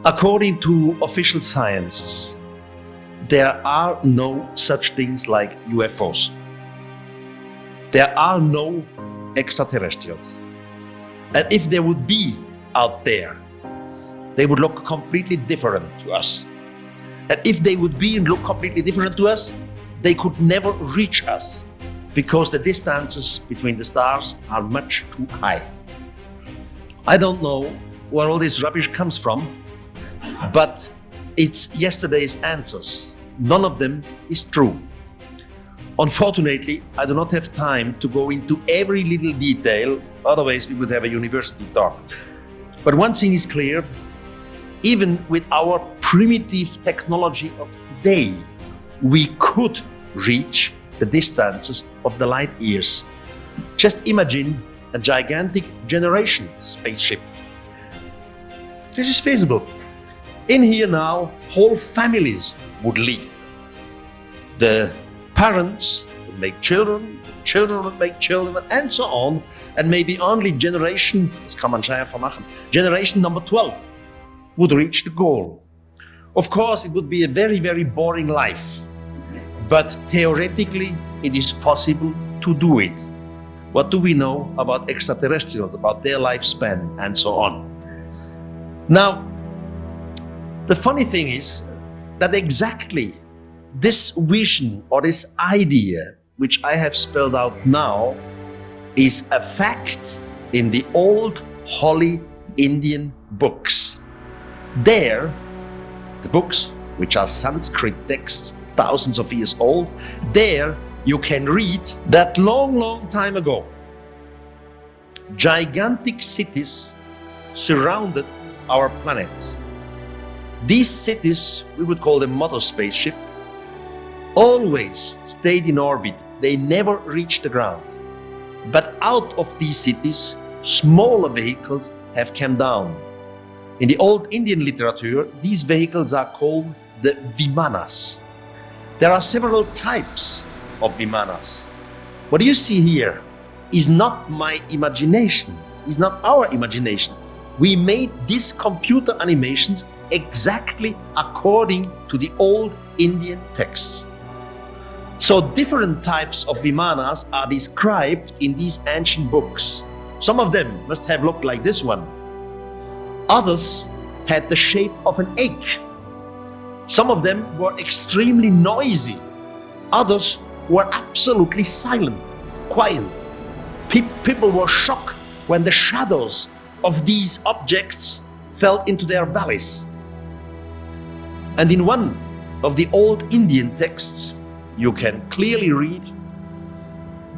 According to official sciences, there are no such things like UFOs. There are no extraterrestrials. And if there would be out there, they would look completely different to us. And if they would be and look completely different to us, they could never reach us because the distances between the stars are much too high. I don't know where all this rubbish comes from, but it's yesterday's answers. None of them is true. Unfortunately, I do not have time to go into every little detail, otherwise we would have a university talk. But one thing is clear, even with our primitive technology of today, we could reach the distances of the light years. Just imagine a gigantic generation spaceship. This is feasible. In here now, whole families would live. The parents would make children, the children would make children, and so on. And maybe only generation, das kann man schwer vermachen, generation number 12 would reach the goal. Of course, it would be a very, very boring life. But theoretically, it is possible to do it. What do we know about extraterrestrials, about their lifespan, and so on? Now, the funny thing is that exactly this vision or this idea, which I have spelled out now, is a fact in the old holy Indian books. There, the books, which are Sanskrit texts, thousands of years old, there you can read that long time ago, gigantic cities surrounded our planet. These cities, we would call them mother spaceship, always stayed in orbit. They never reached the ground. But out of these cities, smaller vehicles have come down. In the old Indian literature, these vehicles are called the Vimanas. There are several types of Vimanas. What you see here is not my imagination, is not our imagination. We made these computer animations exactly according to the old Indian texts. So different types of Vimanas are described in these ancient books. Some of them must have looked like this one. Others had the shape of an egg. Some of them were extremely noisy. Others were absolutely silent, quiet. People were shocked when the shadows of these objects fell into their valleys. And in one of the old Indian texts, you can clearly read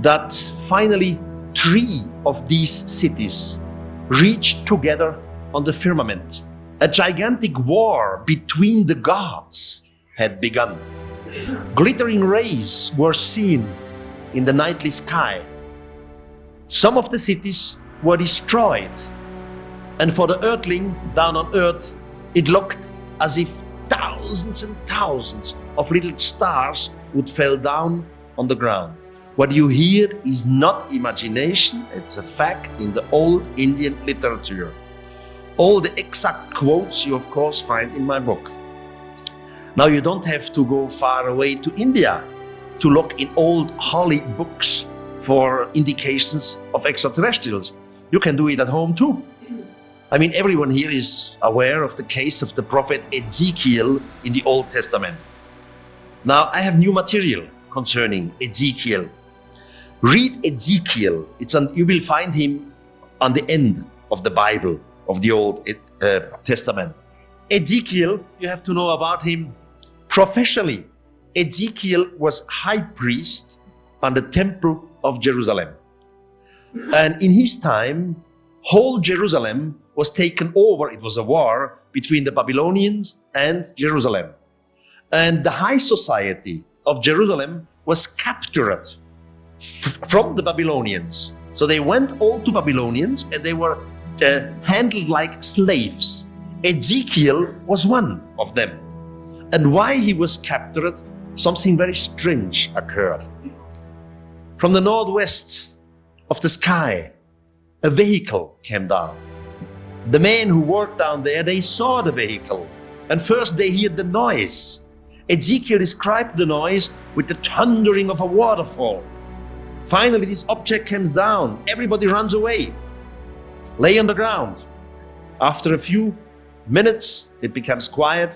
that finally 3 of these cities reached together on the firmament. A gigantic war between the gods had begun. Glittering rays were seen in the nightly sky. Some of the cities were destroyed, and for the earthling down on earth, it looked as if thousands and thousands of little stars would fall down on the ground. What you hear is not imagination, it's a fact in the old Indian literature. All the exact quotes you of course find in my book. Now you don't have to go far away to India to look in old holy books for indications of extraterrestrials. You can do it at home too. I mean, everyone here is aware of the case of the prophet Ezekiel in the Old Testament. Now I have new material concerning Ezekiel. Read Ezekiel. You will find him on the end of the Bible, of the Old Testament. Ezekiel, you have to know about him professionally. Ezekiel was high priest on the Temple of Jerusalem. And in his time, whole Jerusalem was taken over. It was a war between the Babylonians and Jerusalem. And the high society of Jerusalem was captured from the Babylonians. So they went all to Babylonians and they were handled like slaves. Ezekiel was one of them. And why he was captured, something very strange occurred. From the northwest of the sky, a vehicle came down. The men who worked down there, they saw the vehicle. And first they heard the noise. Ezekiel described the noise with the thundering of a waterfall. Finally, this object comes down. Everybody runs away, lay on the ground. After a few minutes, it becomes quiet.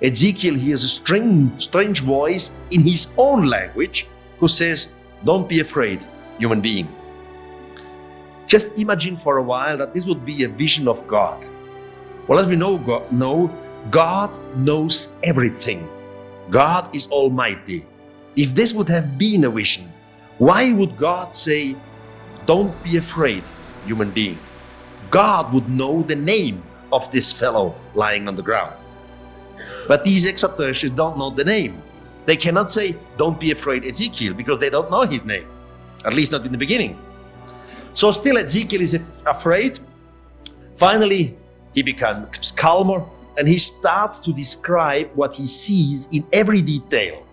Ezekiel hears a strange voice in his own language who says, "Don't be afraid, human being." Just imagine for a while that this would be a vision of God. Well, as we know, God knows everything. God is almighty. If this would have been a vision, why would God say, "Don't be afraid, human being"? God would know the name of this fellow lying on the ground. But these extraterrestrials don't know the name. They cannot say, "Don't be afraid, Ezekiel," because they don't know his name, at least not in the beginning. So still Ezekiel is afraid. Finally, he becomes calmer and he starts to describe what he sees in every detail.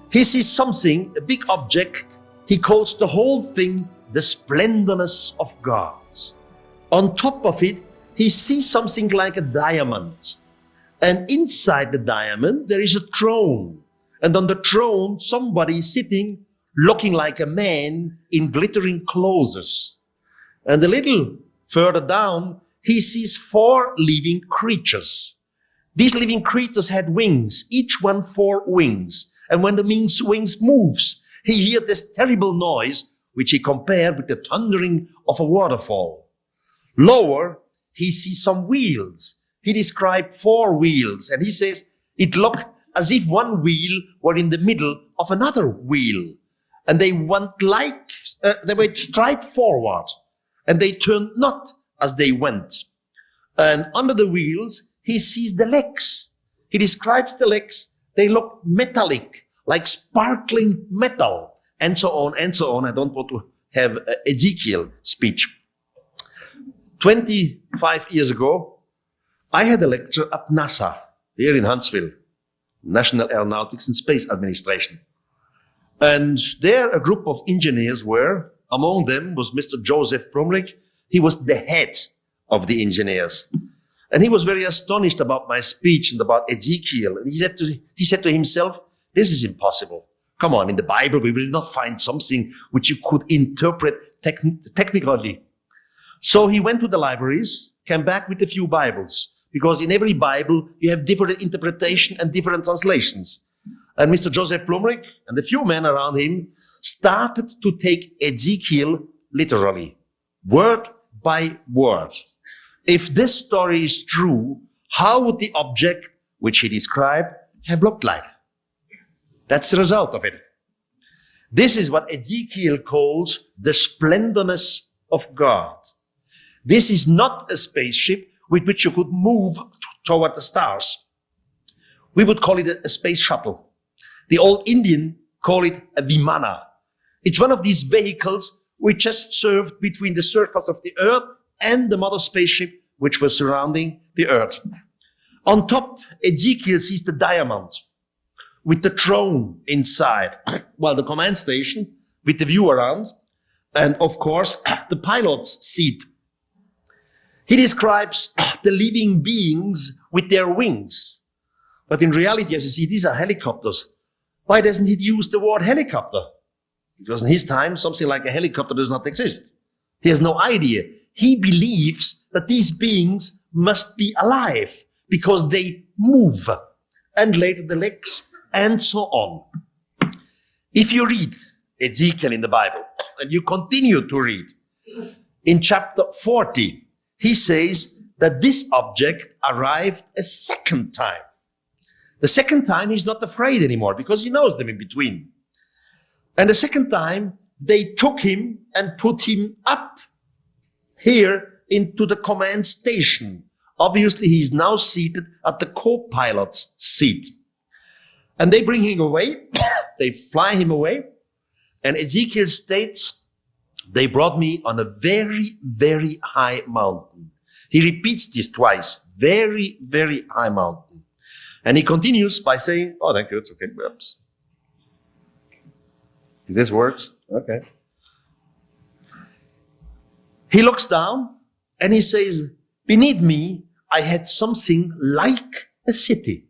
He sees something, a big object. He calls the whole thing the splendorness of God. On top of it, he sees something like a diamond. And inside the diamond, there is a throne. And on the throne, somebody is sitting, looking like a man in glittering clothes. And a little further down, he sees 4 living creatures. These living creatures had wings, each one 4 wings. And when the wings moves, he hears this terrible noise, which he compared with the thundering of a waterfall. Lower, he sees some wheels. He described 4 wheels, and he says it looked as if one wheel were in the middle of another wheel. And they went straight forward, and they turned not as they went. And under the wheels, he sees the legs. He describes the legs. They look metallic, like sparkling metal, and so on and so on. I don't want to have Ezekiel speech. 25 years ago, I had a lecture at NASA, here in Huntsville, National Aeronautics and Space Administration. And there a group of engineers were. Among them was Mr. Joseph Brumlich. He was the head of the engineers. And he was very astonished about my speech and about Ezekiel. And he said to himself, "This is impossible. Come on, in the Bible we will not find something which you could interpret technically." So he went to the libraries, came back with a few Bibles, because in every Bible you have different interpretation and different translations. And Mr. Joseph Blumrich and a few men around him started to take Ezekiel literally, word by word. If this story is true, how would the object which he described have looked like? That's the result of it. This is what Ezekiel calls the splendorness of God. This is not a spaceship with which you could move toward the stars. We would call it a space shuttle. The old Indian call it a vimana. It's one of these vehicles which just served between the surface of the Earth and the mother spaceship which was surrounding the Earth. On top, Ezekiel sees the diamond with the throne inside, while the command station with the view around, and of course, the pilot's seat. He describes the living beings with their wings. But in reality, as you see, these are helicopters. Why doesn't he use the word helicopter? Because in his time, something like a helicopter does not exist. He has no idea. He believes that these beings must be alive because they move, and later the legs, and so on. If you read Ezekiel in the Bible, and you continue to read, in chapter 40, he says that this object arrived a second time. The second time he's not afraid anymore because he knows them in between. And the second time they took him and put him up here into the command station. Obviously he's now seated at the co-pilot's seat. And they bring him away, they fly him away, and Ezekiel states, "They brought me on a very, very high mountain." He repeats this twice, very, very high mountain. And he continues by saying, "Oh, thank you, it's okay, oops. If this works, okay." He looks down and he says, Beneath me, I had something like a city.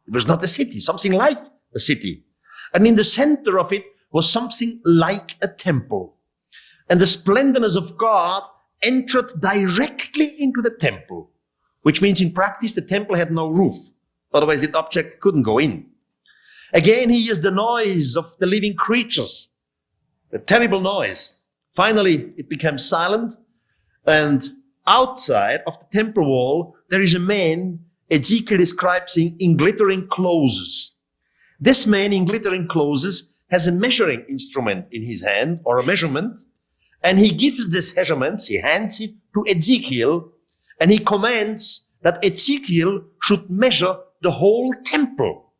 It was not a city, something like a city. And in the center of it was something like a temple. And the splendorness of God entered directly into the temple, which means in practice the temple had no roof. Otherwise the object couldn't go in. Again, he hears the noise of the living creatures, a terrible noise. Finally, it becomes silent, and outside of the temple wall, there is a man Ezekiel describes in glittering clothes. This man in glittering clothes has a measuring instrument in his hand, or a measurement, and he gives this measurement, he hands it to Ezekiel, and he commands that Ezekiel should measure the whole temple.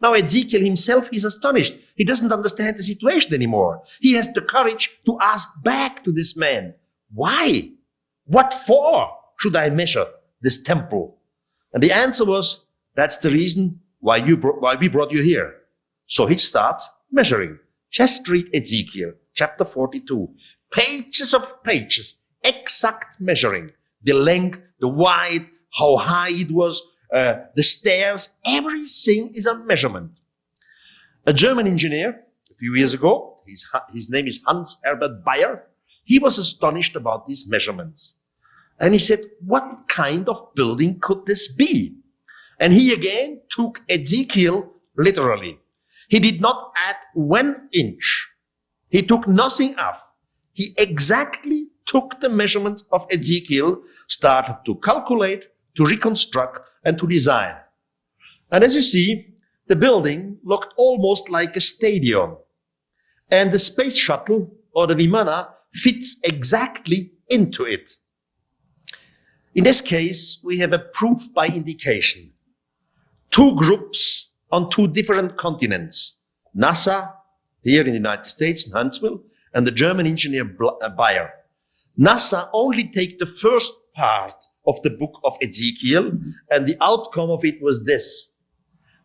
Now Ezekiel himself is astonished. He doesn't understand the situation anymore. He has the courage to ask back to this man, why? What for should I measure this temple? And the answer was, that's the reason why we brought you here. So he starts measuring. Just read Ezekiel, chapter 42. Pages of pages, exact measuring. The length, the width, how high it was, the stairs, everything is a measurement. A German engineer, a few years ago, his name is Hans Herbert Bayer, he was astonished about these measurements. And he said, what kind of building could this be? And he again took Ezekiel literally. He did not add 1 inch. He took nothing off. He exactly took the measurements of Ezekiel, started to calculate, to reconstruct, and to design. And as you see, the building looked almost like a stadium. And the space shuttle, or the Vimana, fits exactly into it. In this case, we have a proof by indication. 2 groups on 2 different continents. NASA, here in the United States, in Huntsville, and the German engineer Bayer. NASA only take the first part of the book of Ezekiel, and the outcome of it was this.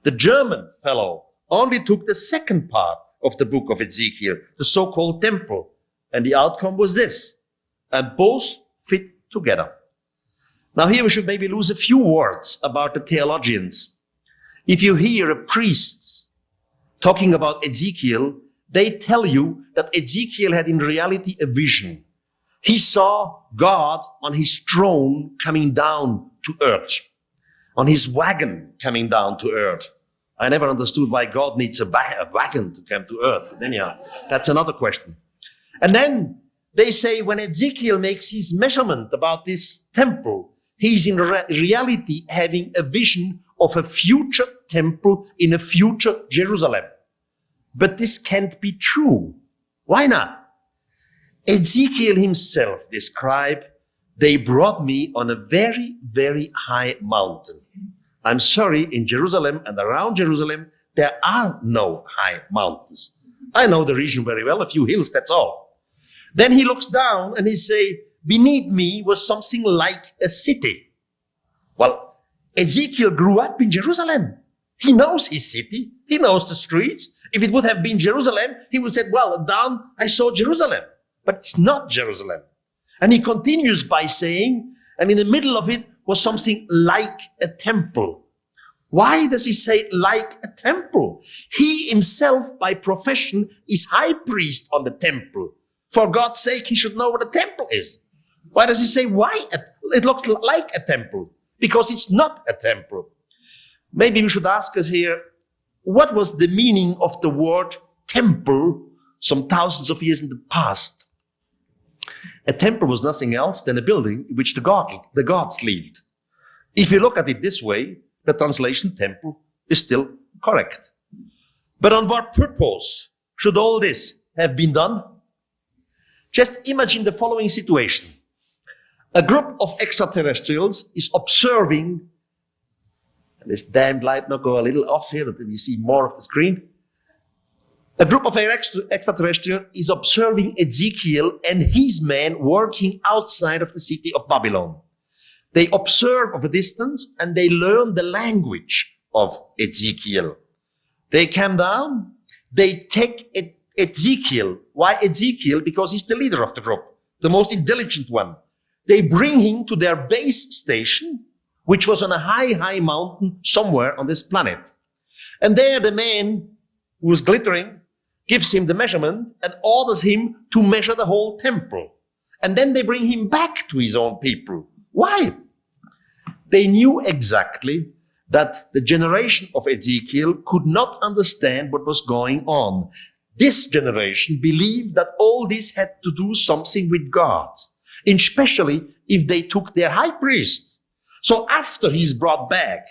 The German fellow only took the second part of the book of Ezekiel, the so-called temple, and the outcome was this. And both fit together. Now here we should maybe lose a few words about the theologians. If you hear a priest talking about Ezekiel, they tell you that Ezekiel had in reality a vision. He saw God on his throne coming down to earth, on his wagon coming down to earth. I never understood why God needs a wagon to come to earth. But anyhow, that's another question. And then they say when Ezekiel makes his measurement about this temple, he's in reality having a vision of a future temple in a future Jerusalem. But this can't be true. Why not? Ezekiel himself described, they brought me on a very, very high mountain. I'm sorry, in Jerusalem and around Jerusalem, there are no high mountains. I know the region very well, a few hills, that's all. Then he looks down and he says, beneath me was something like a city. Well, Ezekiel grew up in Jerusalem. He knows his city. He knows the streets. If it would have been Jerusalem, he would have said, well, down I saw Jerusalem. But it's not Jerusalem. And he continues by saying, and in the middle of it was something like a temple. Why does he say like a temple? He himself, by profession, is high priest on the temple. For God's sake, he should know what a temple is. Why does he say why? It looks like a temple. Because it's not a temple. Maybe we should ask us here, what was the meaning of the word temple some thousands of years in the past? A temple was nothing else than a building in which the gods lived. If you look at it this way, the translation temple is still correct. But on what purpose should all this have been done? Just imagine the following situation. A group of extraterrestrials is observing, and this damned light now go a little off here that we see more of the screen. A group of extraterrestrials is observing Ezekiel and his men working outside of the city of Babylon. They observe of a distance and they learn the language of Ezekiel. They come down, they take Ezekiel. Why Ezekiel? Because he's the leader of the group, the most intelligent one. they bring him to their base station, which was on a high mountain somewhere on this planet. And there the man who was glittering gives him the measurement and orders him to measure the whole temple. And then they bring him back to his own people. Why? They knew exactly that the generation of Ezekiel could not understand what was going on. This generation believed that all this had to do something with God, especially if they took their high priest. So after he's brought back,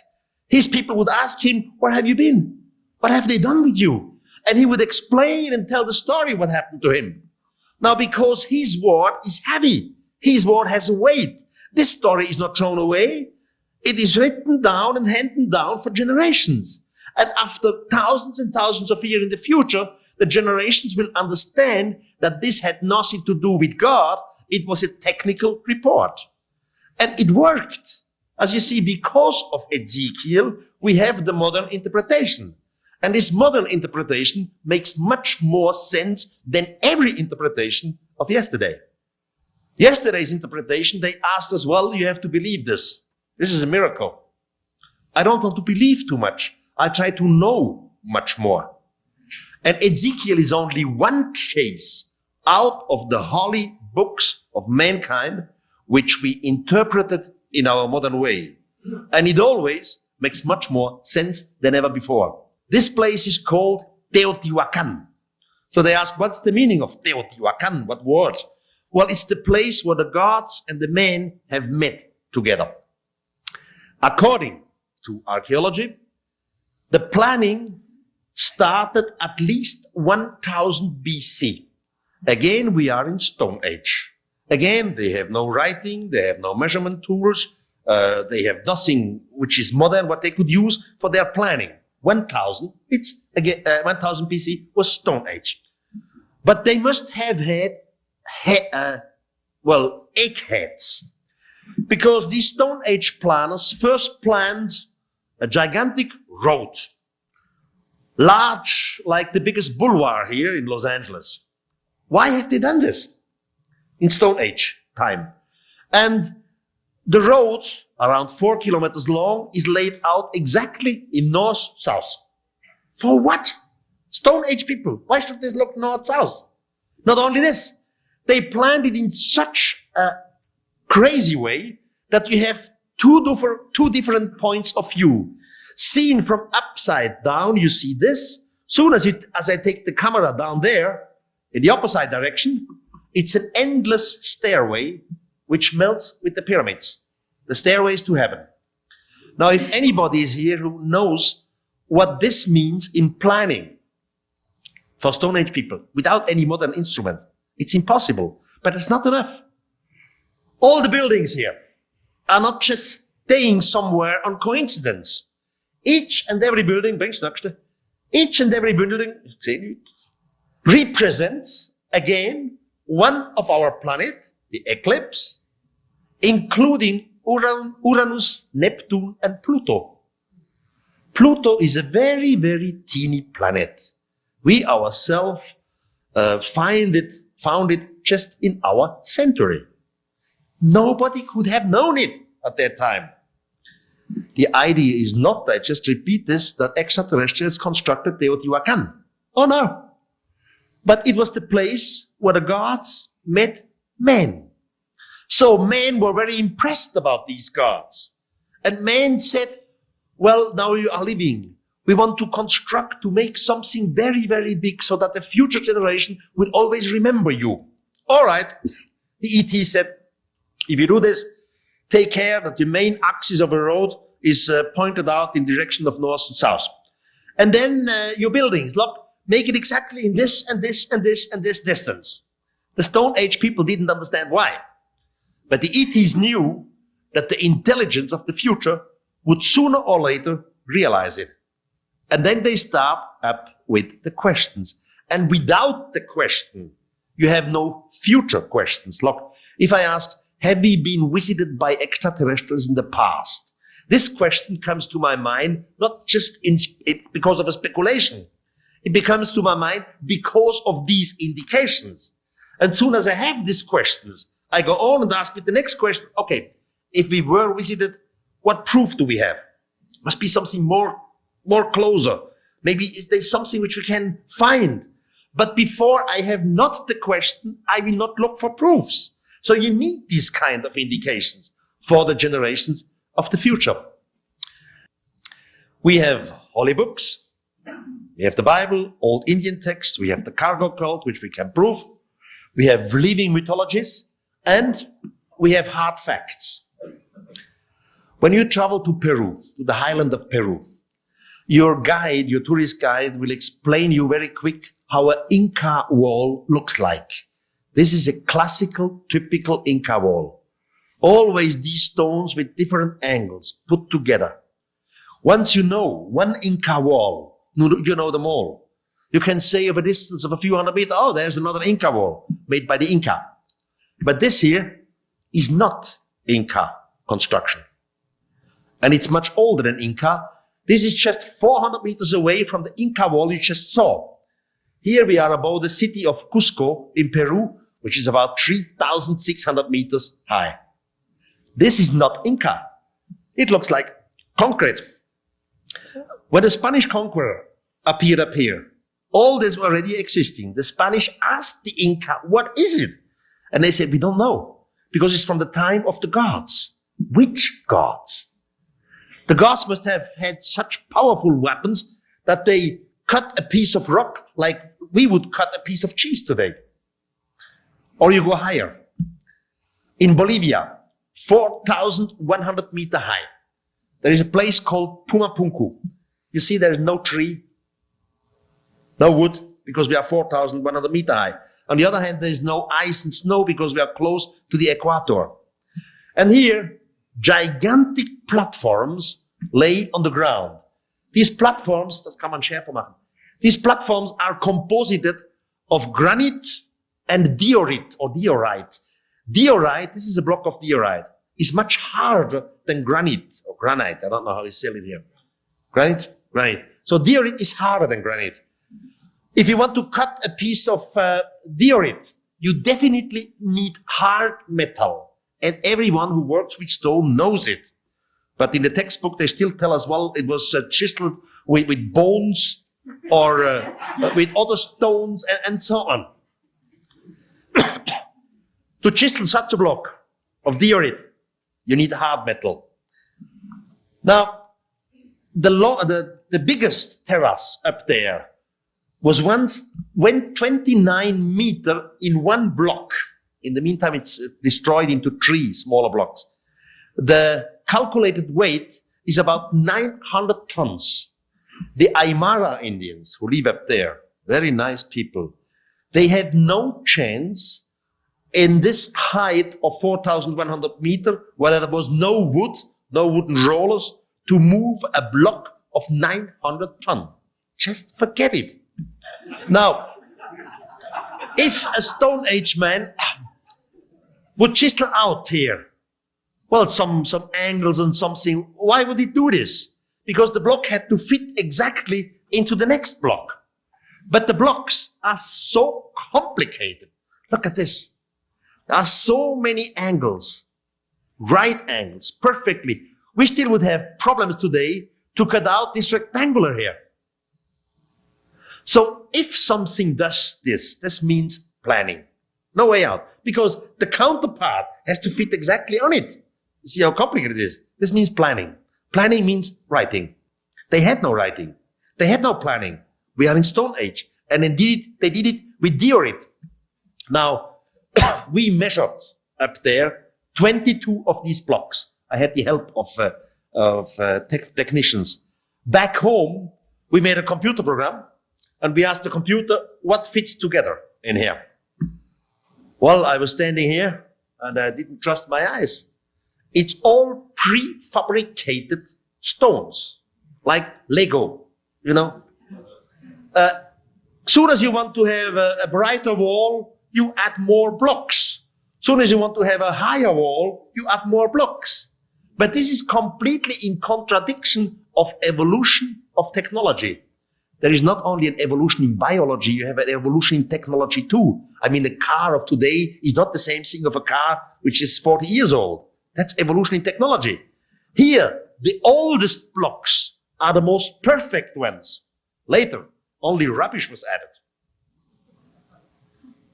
his people would ask him, where have you been? What have they done with you? And he would explain and tell the story what happened to him. Now, because his word is heavy, his word has a weight. This story is not thrown away. It is written down and handed down for generations. And after thousands and thousands of years in the future, the generations will understand that this had nothing to do with God. It was a technical report. And it worked. As you see, because of Ezekiel, we have the modern interpretation. And this modern interpretation makes much more sense than every interpretation of yesterday. Yesterday's interpretation, they asked us, well, you have to believe this. This is a miracle. I don't want to believe too much. I try to know much more. And Ezekiel is only one case out of the holy books of mankind, which we interpreted in our modern way. And it always makes much more sense than ever before. This place is called Teotihuacan. So they ask, what's the meaning of Teotihuacan? What word? Well, it's the place where the gods and the men have met together. According to archaeology, the planning started at least 1000 BC. Again, we are in Stone Age. Again, they have no writing, they have no measurement tools, they have nothing which is modern, what they could use for their planning. 1000 BC was Stone Age. But they must have had, eggheads. Because these Stone Age planners first planned a gigantic road, large like the biggest boulevard here in Los Angeles. Why have they done this in Stone Age time? And the road, around 4 kilometers long, is laid out exactly in north-south. For what? Stone Age people. Why should this look north-south? Not only this, they planned it in such a crazy way that you have two different points of view. Seen from upside down, you see this. Soon as I take the camera down there, in the opposite direction, it's an endless stairway which melts with the pyramids. The stairways to heaven. Now, if anybody is here who knows what this means in planning for Stone Age people, without any modern instrument, it's impossible, but it's not enough. All the buildings here are not just staying somewhere on coincidence. Each and every building, each and every building represents, again, one of our planet, the eclipse, including Uranus, Neptune, and Pluto. Pluto is a very, very teeny planet. We ourselves found it just in our century. Nobody could have known it at that time. The idea is not, I just repeat this, that extraterrestrials constructed Teotihuacan. Oh no. But it was the place where the gods met men. So men were very impressed about these gods. And men said, well, now you are living. We want to construct, to make something very, very big so that the future generation will always remember you. All right. The ET said, if you do this, take care that the main axis of a road is pointed out in the direction of north and south. And then your buildings, look, make it exactly in this and this and this and this distance. The Stone Age people didn't understand why. But the ETs knew that the intelligence of the future would sooner or later realize it. And then they start up with the questions. And without the question, you have no future questions. Look, if I ask, have we been visited by extraterrestrials in the past? This question comes to my mind not just because of a speculation. It becomes to my mind because of these indications. And soon as I have these questions, I go on and ask you the next question. Okay, if we were visited, what proof do we have? Must be something more closer. Maybe is there something which we can find? But before I have not the question, I will not look for proofs. So you need these kind of indications for the generations of the future. We have holy books. We have the Bible, old Indian texts. We have the cargo code, which we can prove. We have living mythologies. And we have hard facts. When you travel to Peru, to the highland of Peru, your guide, your tourist guide, will explain you very quick how an Inca wall looks like. This is a classical, typical Inca wall. Always these stones with different angles put together. Once you know one Inca wall, you know them all. You can say of a distance of a few hundred meters, oh, there's another Inca wall made by the Inca. But this here is not Inca construction. And it's much older than Inca. This is just 400 meters away from the Inca wall you just saw. Here we are above the city of Cusco in Peru, which is about 3,600 meters high. This is not Inca. It looks like concrete. When the Spanish conqueror appeared up here, all this was already existing. The Spanish asked the Inca, what is it? And they said, we don't know, because it's from the time of the gods. Which gods? The gods must have had such powerful weapons that they cut a piece of rock like we would cut a piece of cheese today. Or you go higher. In Bolivia, 4,100 meters high, there is a place called Pumapunku. You see there is no tree, no wood, because we are 4,100 meters high. On the other hand, there is no ice and snow because we are close to the equator. And here, gigantic platforms laid on the ground. These platforms, das kann man schärfer machen. These platforms are composed of granite and diorite or diorite. Diorite, this is a block of diorite, is much harder than granite or granite. I don't know how you say it here. Granite? Granite. So diorite is harder than granite. If you want to cut a piece of diorite, you definitely need hard metal. And everyone who works with stone knows it. But in the textbook, they still tell us, well, it was chiseled with bones or with other stones and so on. To chisel such a block of diorite, you need hard metal. Now, the biggest terrace up there went 29 meters in one block. In the meantime, it's destroyed into 3 smaller blocks. The calculated weight is about 900 tons. The Aymara Indians who live up there, very nice people, they had no chance in this height of 4,100 meters, where there was no wood, no wooden rollers, to move a block of 900 tons. Just forget it. Now, if a Stone Age man would chisel out here, well, some angles and something, why would he do this? Because the block had to fit exactly into the next block. But the blocks are so complicated. Look at this. There are so many angles, right angles, perfectly. We still would have problems today to cut out this rectangular here. So if something does this means planning. No way out. Because the counterpart has to fit exactly on it. You see how complicated it is? This means planning. Planning means writing. They had no writing. They had no planning. We are in Stone Age. And indeed, they did it with diorite. Now, we measured up there 22 of these blocks. I had the help of technicians. Back home, we made a computer program, and we asked the computer what fits together in here. Well, I was standing here, and I didn't trust my eyes. It's all prefabricated stones, like Lego, you know. Soon as you want to have a brighter wall, you add more blocks. Soon as you want to have a higher wall, you add more blocks. But this is completely in contradiction of evolution of technology. There is not only an evolution in biology, you have an evolution in technology too. I mean, the car of today is not the same thing of a car which is 40 years old. That's evolution in technology. Here, the oldest blocks are the most perfect ones. Later, only rubbish was added.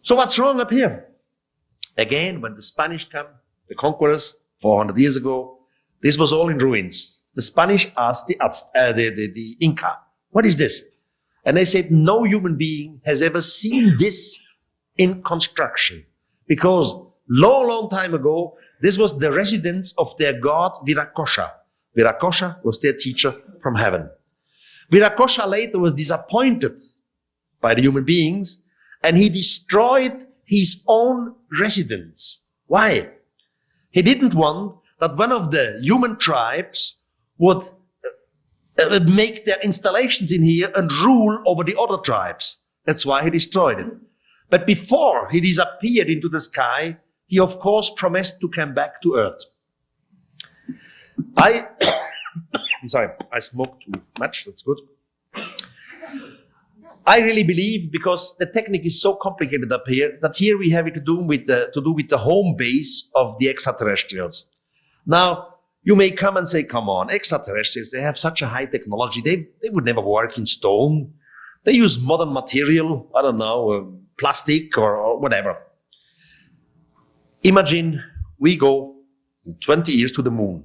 So what's wrong up here? Again, when the Spanish come, the conquerors, 400 years ago, this was all in ruins. The Spanish asked the Inca, what is this? And they said, no human being has ever seen this in construction. Because long time ago, this was the residence of their god Viracocha. Viracocha was their teacher from heaven. Viracocha later was disappointed by the human beings, and he destroyed his own residence. Why? He didn't want that one of the human tribes would make their installations in here and rule over the other tribes. That's why he destroyed it. But before he disappeared into the sky, he of course promised to come back to Earth. I'm sorry, I smoked too much, that's good. I really believe, because the technique is so complicated up here, that here we have it to do with the home base of the extraterrestrials. Now, you may come and say, come on, extraterrestrials, they have such a high technology, they would never work in stone. They use modern material, I don't know, plastic or whatever. Imagine we go in 20 years to the moon,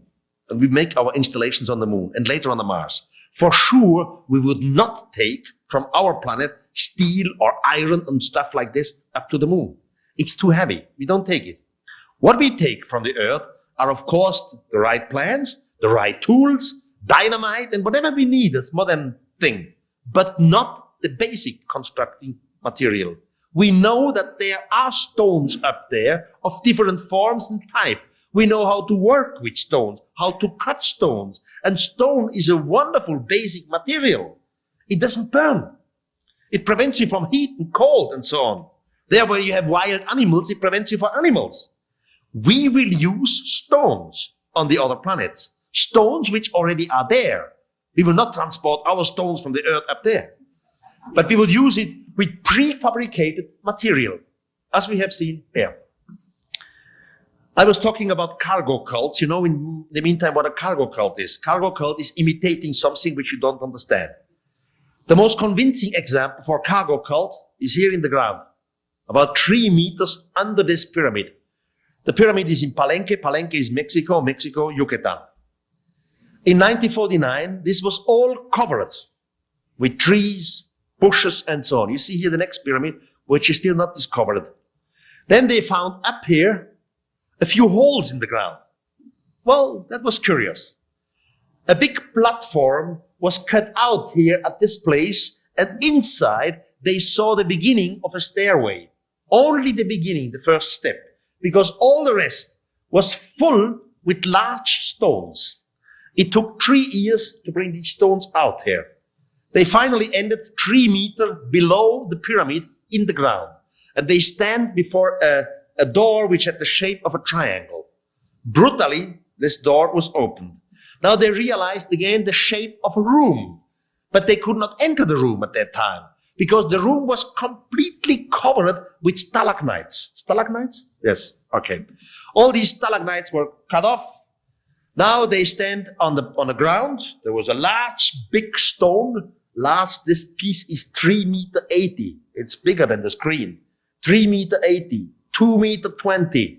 and we make our installations on the moon, and later on the Mars. For sure, we would not take from our planet steel or iron and stuff like this up to the moon. It's too heavy. We don't take it. What we take from the Earth are, of course, the right plans, the right tools, dynamite, and whatever we need as modern thing, but not the basic constructing material. We know that there are stones up there of different forms and type. We know how to work with stones, how to cut stones. And stone is a wonderful basic material. It doesn't burn. It prevents you from heat and cold and so on. There where you have wild animals, it prevents you from animals. We will use stones on the other planets. Stones which already are there. We will not transport our stones from the Earth up there. But we will use it with prefabricated material, as we have seen here. I was talking about cargo cults. You know, in the meantime, what a cargo cult is. Cargo cult is imitating something which you don't understand. The most convincing example for cargo cult is here in the ground, about 3 meters under this pyramid. The pyramid is in Palenque. Palenque is Mexico, Mexico, Yucatan. In 1949, this was all covered with trees, bushes, and so on. You see here the next pyramid, which is still not discovered. Then they found up here a few holes in the ground. Well, that was curious. A big platform was cut out here at this place, and inside they saw the beginning of a stairway. Only the beginning, the first step, because all the rest was full with large stones. It took 3 years to bring these stones out here. They finally ended 3 meters below the pyramid in the ground, and they stand before a door which had the shape of a triangle. Brutally, this door was opened. Now they realized again the shape of a room, but they could not enter the room at that time because the room was completely covered with stalagmites. Stalagmites? Yes, okay. All these stalagmites were cut off. Now they stand on the ground. There was a large, big stone. This piece is 3.80 meters. It's bigger than the screen. 3.80 meters. 2.20 meters.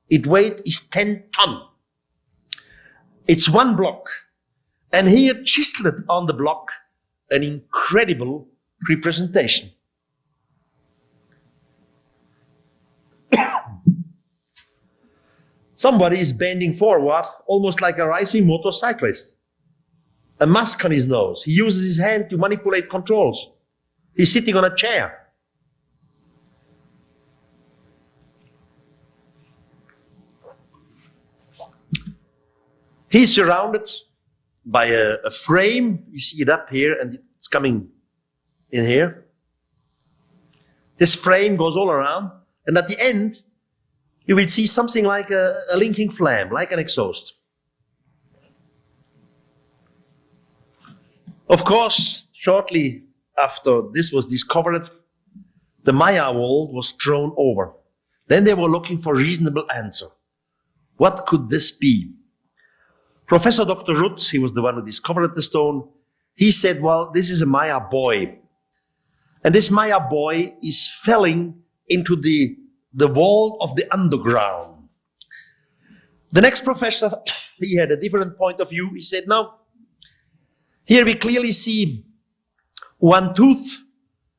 Its weight is 10 tons. It's one block. And here, chiseled on the block, an incredible representation. Somebody is bending forward, almost like a racing motorcyclist. A mask on his nose. He uses his hand to manipulate controls. He's sitting on a chair. He's surrounded by a frame. You see it up here, and it's coming in here. This frame goes all around, and at the end, you will see something like a linking flame, like an exhaust. Of course, shortly after this was discovered, the Maya world was thrown over. Then they were looking for a reasonable answer. What could this be? Professor Dr. Rutz, he was the one who discovered the stone, he said, well, this is a Maya boy. And this Maya boy is falling into the world of the underground. The next professor, he had a different point of view. He said, no, here we clearly see one tooth,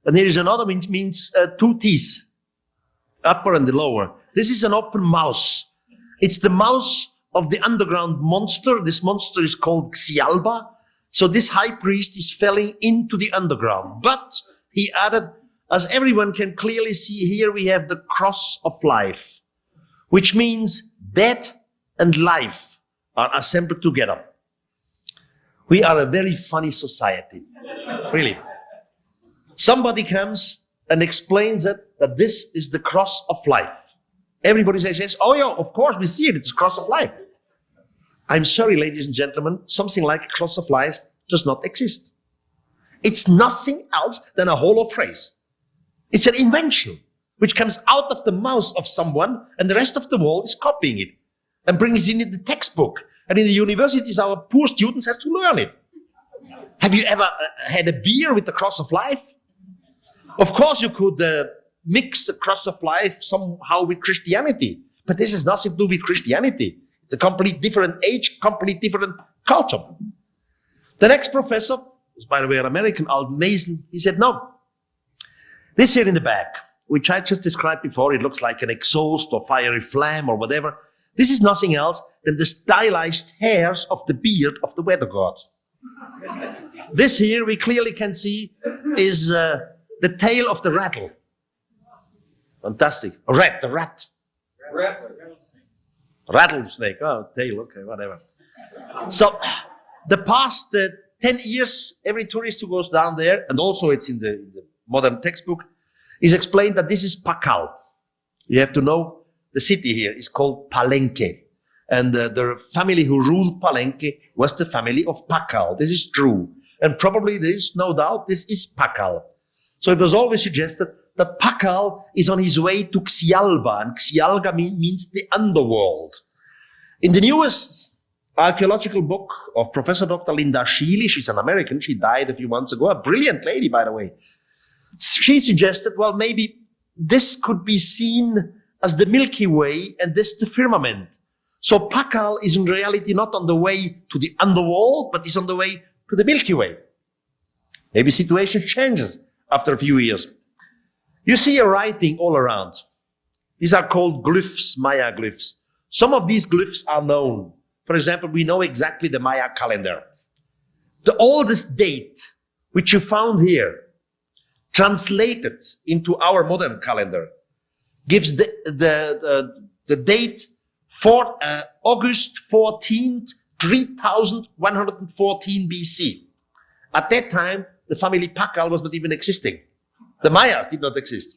and here is another, means two teeth, upper and the lower. This is an open mouth. It's the mouth of the underground monster. This monster is called Xialba. So this high priest is falling into the underground. But he added, as everyone can clearly see here, we have the cross of life, which means death and life are assembled together. We are a very funny society, really. Somebody comes and explains that this is the cross of life. Everybody says, oh yeah, of course we see it, it's the cross of life. I'm sorry, ladies and gentlemen, something like a cross of life does not exist. It's nothing else than a hollow phrase. It's an invention which comes out of the mouth of someone, and the rest of the world is copying it and brings it in the textbook. And in the universities, our poor students have to learn it. Have you ever had a beer with the cross of life? Of course, you could mix the cross of life somehow with Christianity, but this has nothing to do with Christianity. It's a complete different age, complete different culture. The next professor was, by the way, an American, Alden Mason. He said, no, this here in the back, which I just described before, it looks like an exhaust or fiery flame or whatever. This is nothing else than the stylized hairs of the beard of the weather god. This here we clearly can see is the tail of the rattle. Fantastic. A rat, the rat. Rattlesnake. Oh, tail, okay, whatever. So, the past 10 years, every tourist who goes down there, and also it's in the modern textbook, is explained that this is Pakal. You have to know the city here is called Palenque. And the family who ruled Palenque was the family of Pakal. This is true. And probably there is no doubt this is Pakal. So it was always suggested that Pakal is on his way to Xialba, and Xialba means the underworld. In the newest archaeological book of Professor Dr. Linda Sheely, she's an American, she died a few months ago, a brilliant lady, by the way. She suggested, well, maybe this could be seen as the Milky Way and this the firmament. So Pakal is in reality not on the way to the underworld, but is on the way to the Milky Way. Maybe situation changes after a few years. You see a writing all around. These are called glyphs, Maya glyphs. Some of these glyphs are known. For example, we know exactly the Maya calendar. The oldest date, which you found here, translated into our modern calendar, gives the date for August 14th, 3114 BC. At that time, the family Pakal was not even existing. The Mayas did not exist.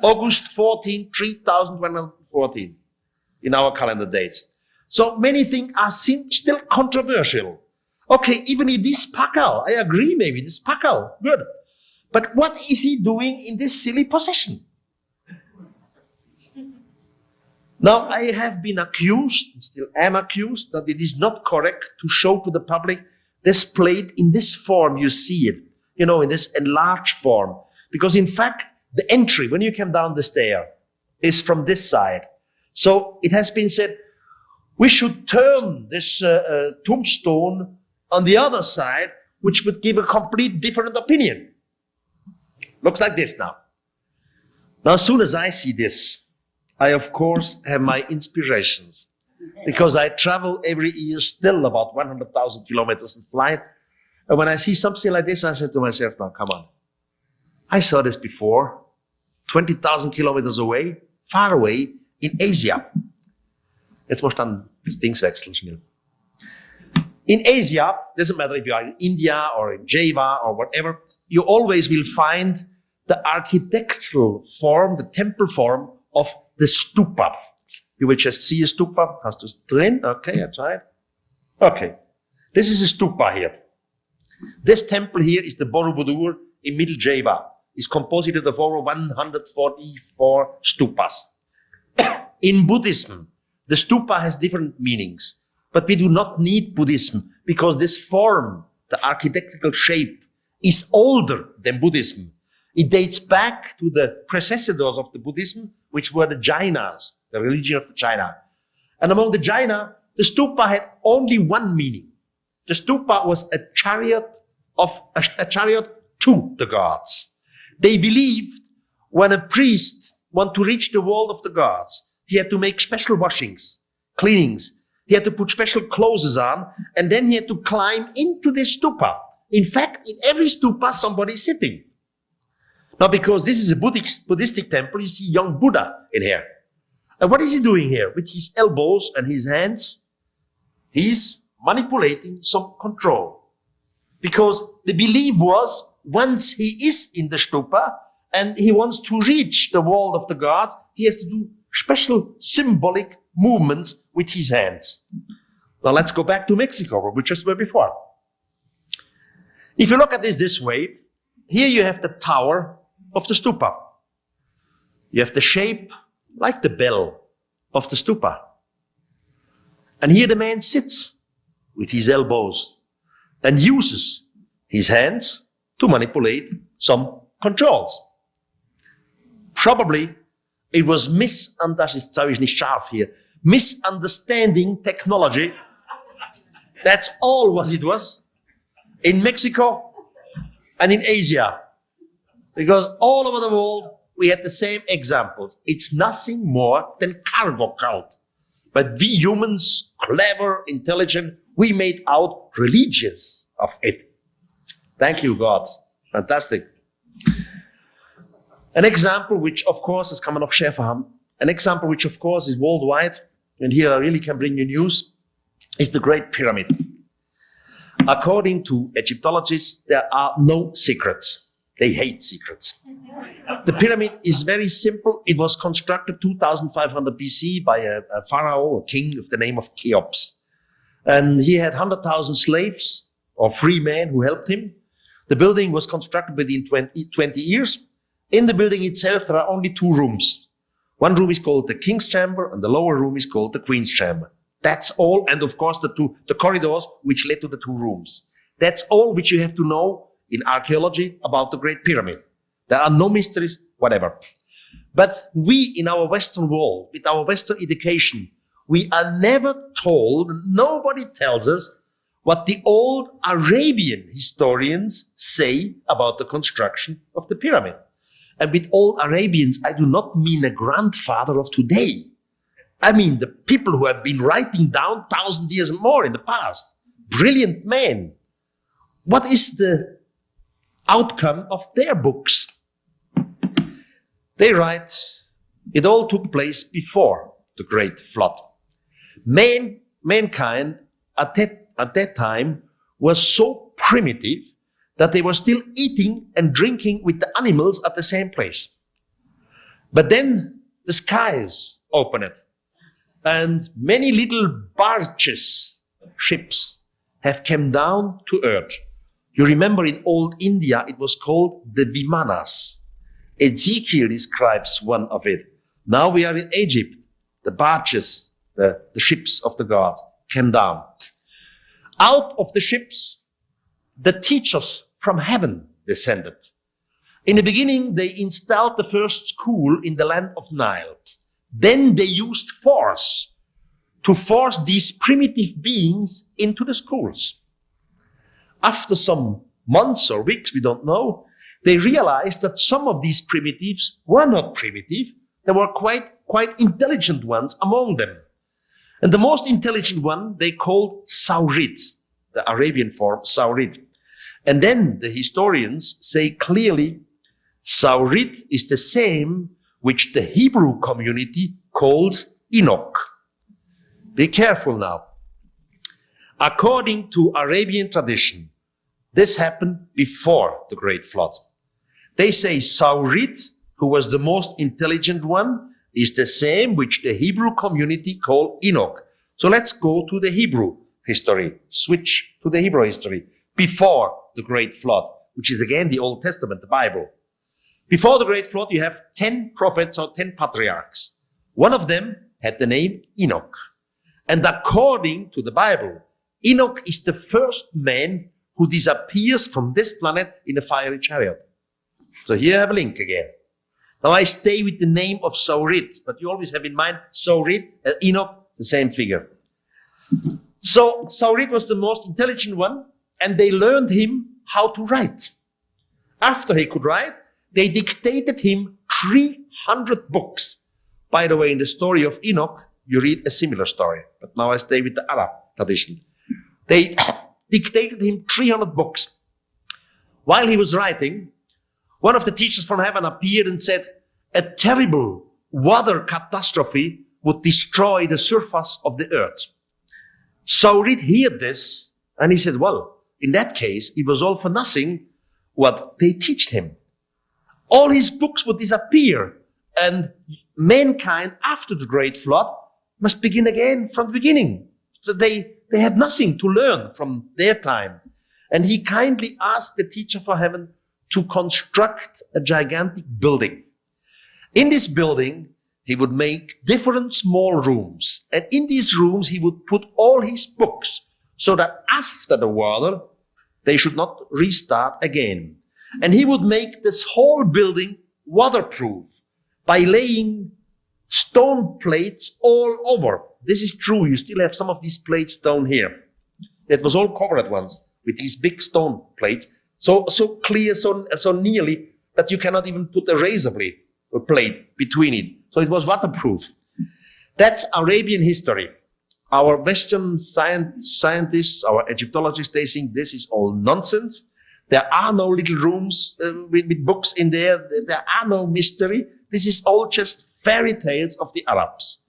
August 14, 3114 in our calendar dates. So many things are still controversial. Okay, even it is Pakal. I agree, maybe this Pakal. Good. But what is he doing in this silly possession? Now, I have been accused, still am accused, that it is not correct to show to the public this plate in this form you see it, you know, in this enlarged form. Because in fact, the entry, when you come down the stair, is from this side. So it has been said, we should turn this tombstone on the other side, which would give a complete different opinion. Looks like this now. Now, as soon as I see this, I, of course, have my inspirations, because I travel every year still about 100,000 kilometers in flight. And when I see something like this, I said to myself, now, come on. I saw this before, 20,000 kilometers away, far away, in Asia. Jetzt muss dann das Dings wechseln schnell. In Asia, doesn't matter if you are in India or in Java or whatever, you always will find the architectural form, the temple form of the stupa. You will just see a stupa. Hast du es drin? Okay, I tried. Okay. This is a stupa here. This temple here is the Borobudur in Middle Java. is composed of over 144 stupas. In Buddhism, the stupa has different meanings, but we do not need Buddhism because this form, the architectural shape, is older than Buddhism. It dates back to the predecessors of the Buddhism, which were the Jainas, the religion of the China. And among the Jaina, the stupa had only one meaning. The stupa was a chariot to the gods. They believed when a priest wanted to reach the world of the gods, he had to make special washings, cleanings. He had to put special clothes on, and then he had to climb into the stupa. In fact, in every stupa, somebody is sitting. Now, because this is a Buddhistic temple, you see young Buddha in here. And what is he doing here? With his elbows and his hands, he's manipulating some control. Because the belief was, once he is in the stupa and he wants to reach the world of the gods, he has to do special symbolic movements with his hands. Now let's go back to Mexico, where we just were before. If you look at this way, here you have the tower of the stupa. You have the shape like the bell of the stupa. And here the man sits with his elbows and uses his hands to manipulate some controls. Probably it was misunderstanding technology. That's all what it was in Mexico and in Asia. Because all over the world, we had the same examples. It's nothing more than cargo cult. But we humans, clever, intelligent, we made out religious of it. Thank you, God. Fantastic. An example which, of course, is kann man noch schärfer haben. An example which, of course, is worldwide, and here I really can bring you news, is the Great Pyramid. According to Egyptologists, there are no secrets. They hate secrets. The pyramid is very simple. It was constructed 2500 BC by a pharaoh, a king of the name of Cheops. And he had 100,000 slaves or free men who helped him. The building was constructed within 20 years. In the building itself, there are only two rooms. One room is called the King's Chamber, and the lower room is called the Queen's Chamber. That's all. And of course, the corridors which led to the two rooms. That's all which you have to know in archaeology about the Great Pyramid. There are no mysteries, whatever. But we in our Western world, with our Western education, we are never told, nobody tells us what the old Arabian historians say about the construction of the pyramid. And with old Arabians, I do not mean a grandfather of today. I mean the people who have been writing down 1,000 years more in the past. Brilliant men. What is the outcome of their books? They write, it all took place before the Great Flood. Mankind at that time was so primitive that they were still eating and drinking with the animals at the same place. But then the skies opened, and many little barges, ships, have come down to earth. You remember in old India, it was called the Vimanas. Ezekiel describes one of it. Now we are in Egypt. The barges, the ships of the gods came down. Out of the ships, the teachers from heaven descended. In the beginning, they installed the first school in the land of Nile. Then they used force to force these primitive beings into the schools. After some months or weeks, we don't know, they realized that some of these primitives were not primitive. There were quite intelligent ones among them. And the most intelligent one they called Saurid, the Arabian form Saurid. And then the historians say clearly, Saurid is the same which the Hebrew community calls Enoch. Be careful now. According to Arabian tradition, this happened before the Great Flood. They say Saurid, who was the most intelligent one, is the same which the Hebrew community call Enoch. So let's go to the Hebrew history, switch to the Hebrew history, before the Great Flood, which is again the Old Testament, the Bible. Before the Great Flood, you have 10 prophets or 10 patriarchs. One of them had the name Enoch. And according to the Bible, Enoch is the first man who disappears from this planet in a fiery chariot. So here I have a link again. Now I stay with the name of Saurit, but you always have in mind Saurit and Enoch, the same figure. So Saurit was the most intelligent one, and they learned him how to write. After he could write, they dictated him 300 books. By the way, in the story of Enoch, you read a similar story. But now I stay with the Arab tradition. They dictated him 300 books. While he was writing, one of the teachers from heaven appeared and said, a terrible water catastrophe would destroy the surface of the earth. Saurit heard this, and he said, well, in that case, it was all for nothing what they taught him. All his books would disappear, and mankind, after the Great Flood, must begin again from the beginning. So they had nothing to learn from their time. And he kindly asked the teacher from heaven to construct a gigantic building. In this building, he would make different small rooms. And in these rooms, he would put all his books so that after the water, they should not restart again. And he would make this whole building waterproof by laying stone plates all over. This is true. You still have some of these plates down here. It was all covered at once with these big stone plates. So clear, so nearly that you cannot even put a razor blade or plate between it. So it was waterproof. That's Arabian history. Our Western scientists, our Egyptologists, they think this is all nonsense. There are no little rooms with books in there. There are no mystery. This is all just fairy tales of the Arabs.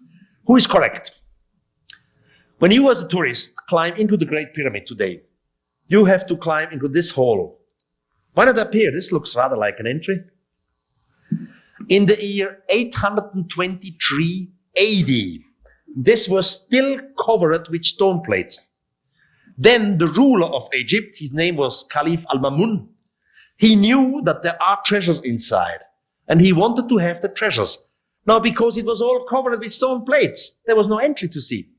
Who is correct? When you as a tourist climb into the Great Pyramid today, you have to climb into this hole. Why not up here? This looks rather like an entry. In the year 823 AD, this was still covered with stone plates. Then the ruler of Egypt, his name was Caliph Al-Mamun, he knew that there are treasures inside, and he wanted to have the treasures. Now, because it was all covered with stone plates, there was no entry to see.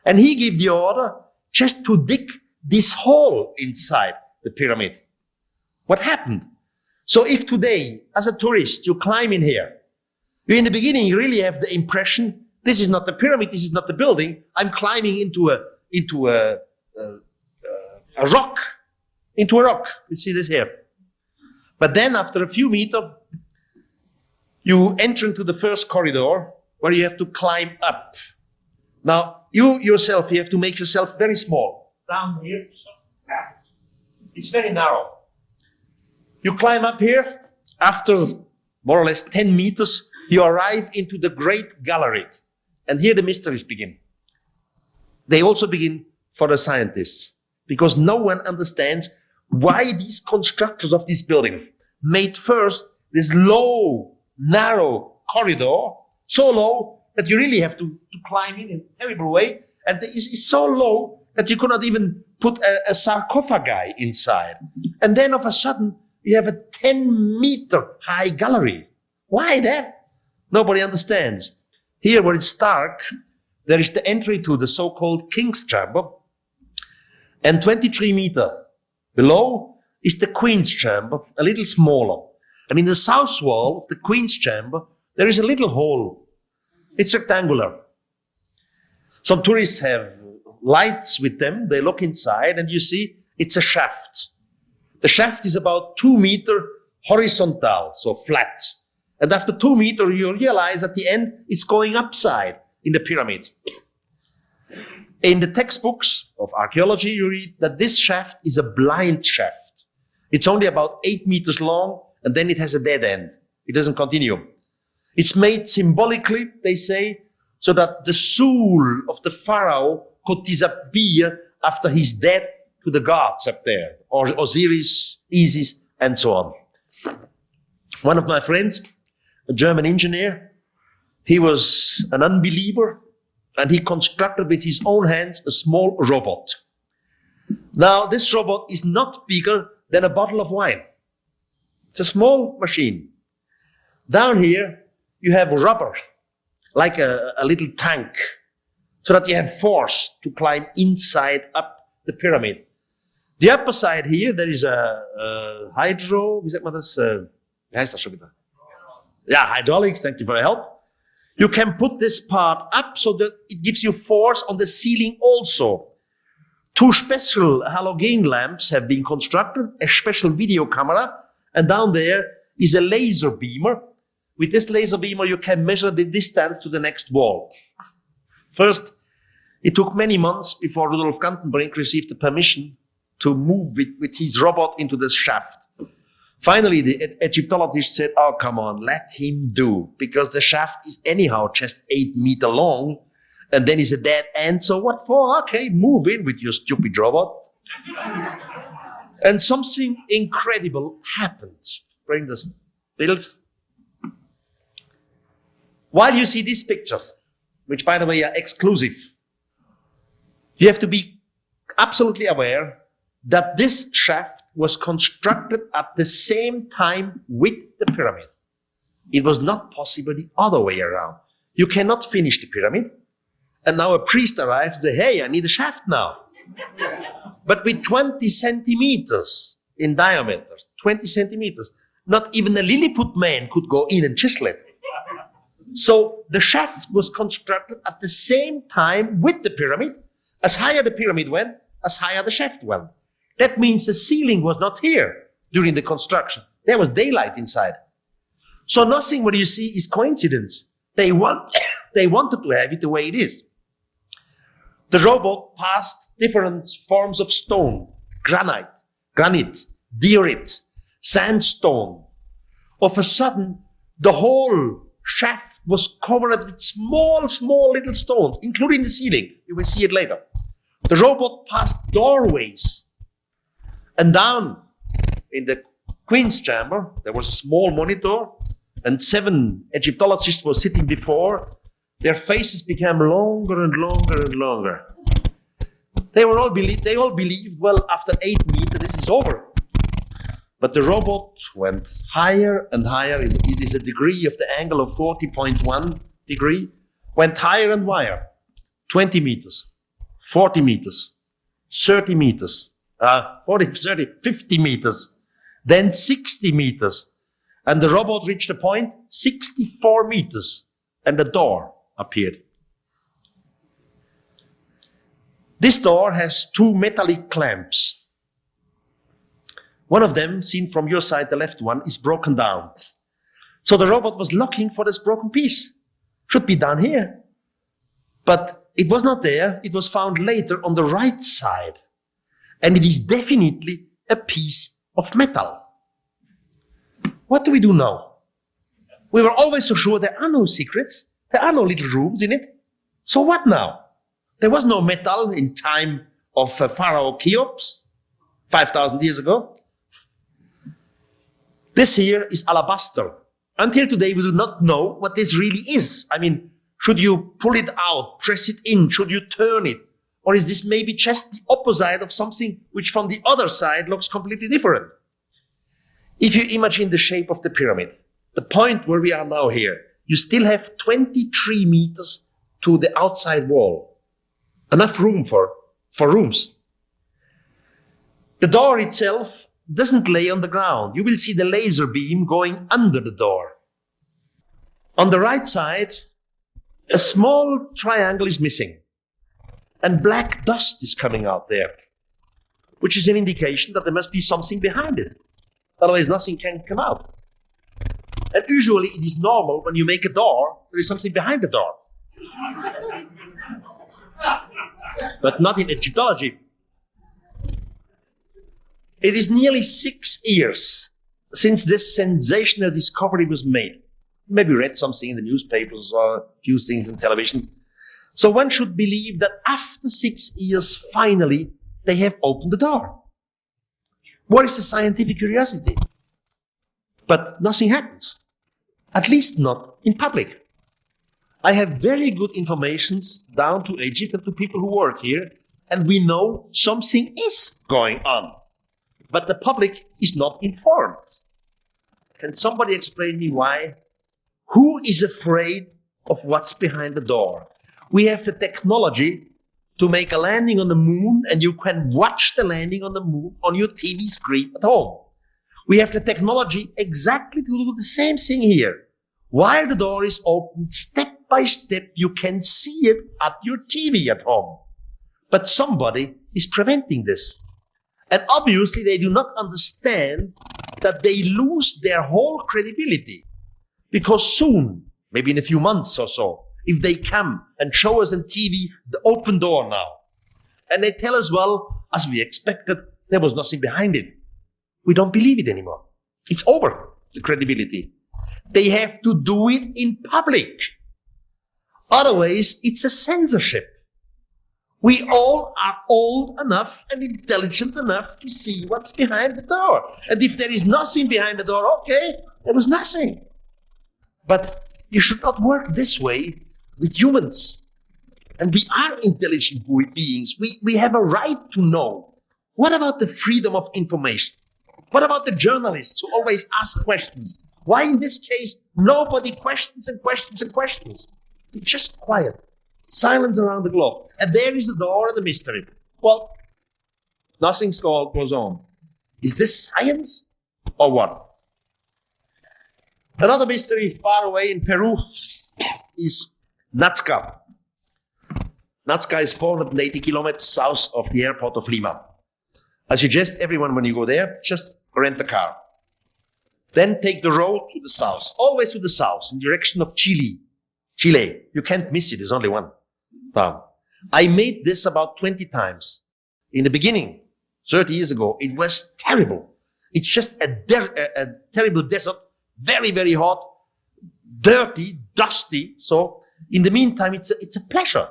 And he gave the order just to dig this hole inside the pyramid. What happened? So if today, as a tourist, you climb in here, in the beginning you really have the impression, this is not the pyramid, this is not the building, I'm climbing into a rock. Into a rock. You see this here. But then after a few meters, you enter into the first corridor where you have to climb up. Now, you yourself, you have to make yourself very small. Down here, it's very narrow. You climb up here. After more or less 10 meters, you arrive into the great gallery. And here the mysteries begin. They also begin for the scientists, because no one understands why these constructors of this building made first this low, narrow corridor, so low that you really have to climb in a terrible way. And it's so low that you could not even put a sarcophagi inside. And then of a sudden, you have a 10-meter high gallery. Why that? Nobody understands. Here where it's dark, there is the entry to the so-called King's Chamber. And 23 meters below is the Queen's Chamber, a little smaller. And in the south wall of the Queen's Chamber, there is a little hole. It's rectangular. Some tourists have lights with them. They look inside and you see it's a shaft. The shaft is about 2 meters horizontal, so flat. And after 2 meters, you realize at the end it's going upside in the pyramid. In the textbooks of archaeology, you read that this shaft is a blind shaft. It's only about 8 meters long, and then it has a dead end. It doesn't continue. It's made symbolically, they say, so that the soul of the pharaoh could disappear after he's dead to the gods up there, or Osiris, Isis, and so on. One of my friends, a German engineer, he was an unbeliever, and he constructed with his own hands a small robot. Now, this robot is not bigger than a bottle of wine. It's a small machine. Down here, you have rubber, like a little tank, so that you have force to climb inside up the pyramid. The upper side here, there is a hydro, wie sagt man das? Wie heißt das schon wieder? Yeah, hydraulics, thank you for your help. You can put this part up so that it gives you force on the ceiling also. 2 special halogen lamps have been constructed, a special video camera, and down there is a laser beamer. With this laser beamer, you can measure the distance to the next wall. First, it took many months before Rudolf Gantenbrink received the permission to move with his robot into this shaft. Finally, the Egyptologists said, oh, come on, let him do, because the shaft is anyhow just 8 meters long, and then it's a dead end, so what for? Okay, move in with your stupid robot. And something incredible happened. Bring this build. While you see these pictures, which by the way are exclusive, you have to be absolutely aware that this shaft was constructed at the same time with the pyramid. It was not possible the other way around. You cannot finish the pyramid, and now a priest arrives and says, hey, I need a shaft now. But with 20 centimeters in diameter, 20 centimeters, not even a Lilliput man could go in and chisel it. So the shaft was constructed at the same time with the pyramid. As higher the pyramid went, as higher the shaft went. That means the ceiling was not here during the construction. There was daylight inside. So nothing what you see is coincidence. They wanted to have it the way it is. The robot passed different forms of stone, granite, diorite, sandstone. Of a sudden, the whole shaft was covered with small little stones, including the ceiling. You will see it later. The robot passed doorways. And down in the Queen's chamber, there was a small monitor, and 7 Egyptologists were sitting before. Their faces became longer and longer and longer. They all believed, well, after 8 meters, this is over. But the robot went higher and higher. It is a degree of the angle of 40.1 degree. Went higher and higher. 20 meters, 40 meters, 30 meters, 50 meters, then 60 meters. And the robot reached a point 64 meters, and a door appeared. This door has 2 metallic clamps. One of them, seen from your side, the left one, is broken down. So the robot was looking for this broken piece. Should be down here. But it was not there. It was found later on the right side. And it is definitely a piece of metal. What do we do now? We were always so sure there are no secrets. There are no little rooms in it. So what now? There was no metal in time of Pharaoh Cheops, 5,000 years ago. This here is alabaster. Until today, we do not know what this really is. I mean, should you pull it out, press it in? Should you turn it? Or is this maybe just the opposite of something which from the other side looks completely different? If you imagine the shape of the pyramid, the point where we are now here, you still have 23 meters to the outside wall. Enough room for rooms. The door itself doesn't lay on the ground. You will see the laser beam going under the door. On the right side, a small triangle is missing, and black dust is coming out there, which is an indication that there must be something behind it. Otherwise, nothing can come out. And usually it is normal when you make a door, there is something behind the door. But not in Egyptology. It is nearly 6 years since this sensational discovery was made. Maybe read something in the newspapers or a few things on television. So one should believe that after 6 years, finally, they have opened the door. What is the scientific curiosity? But nothing happens. At least not in public. I have very good information down to Egypt and to people who work here, and we know something is going on. But the public is not informed. Can somebody explain me why Who is afraid of what's behind the door? We have the technology to make a landing on the moon, and you can watch the landing on the moon on your TV screen at home. We have the technology exactly to do the same thing here. While the door is open, step by step, you can see it at your TV at home. But somebody is preventing this. And obviously they do not understand that they lose their whole credibility. Because soon, maybe in a few months or so, if they come and show us on TV the open door now, and they tell us, well, as we expected, there was nothing behind it, we don't believe it anymore. It's over, the credibility. They have to do it in public. Otherwise, it's a censorship. We all are old enough and intelligent enough to see what's behind the door. And if there is nothing behind the door, okay, there was nothing. But you should not work this way with humans. And we are intelligent beings. We have a right to know. What about the freedom of information? What about the journalists who always ask questions? Why in this case, nobody questions and questions and questions? It's just quiet. Silence around the globe. And there is the door and the mystery. Well, nothing goes on. Is this science or what? Another mystery far away in Peru is Nazca. Nazca is 480 kilometers south of the airport of Lima. I suggest everyone, when you go there, just rent a car. Then take the road to the south, always to the south, in direction of Chile. You can't miss it, there's only one. Now, I made this about 20 times. In the beginning, 30 years ago, it was terrible. It's just a terrible desert, very, very hot, dirty, dusty. So in the meantime, it's a pleasure.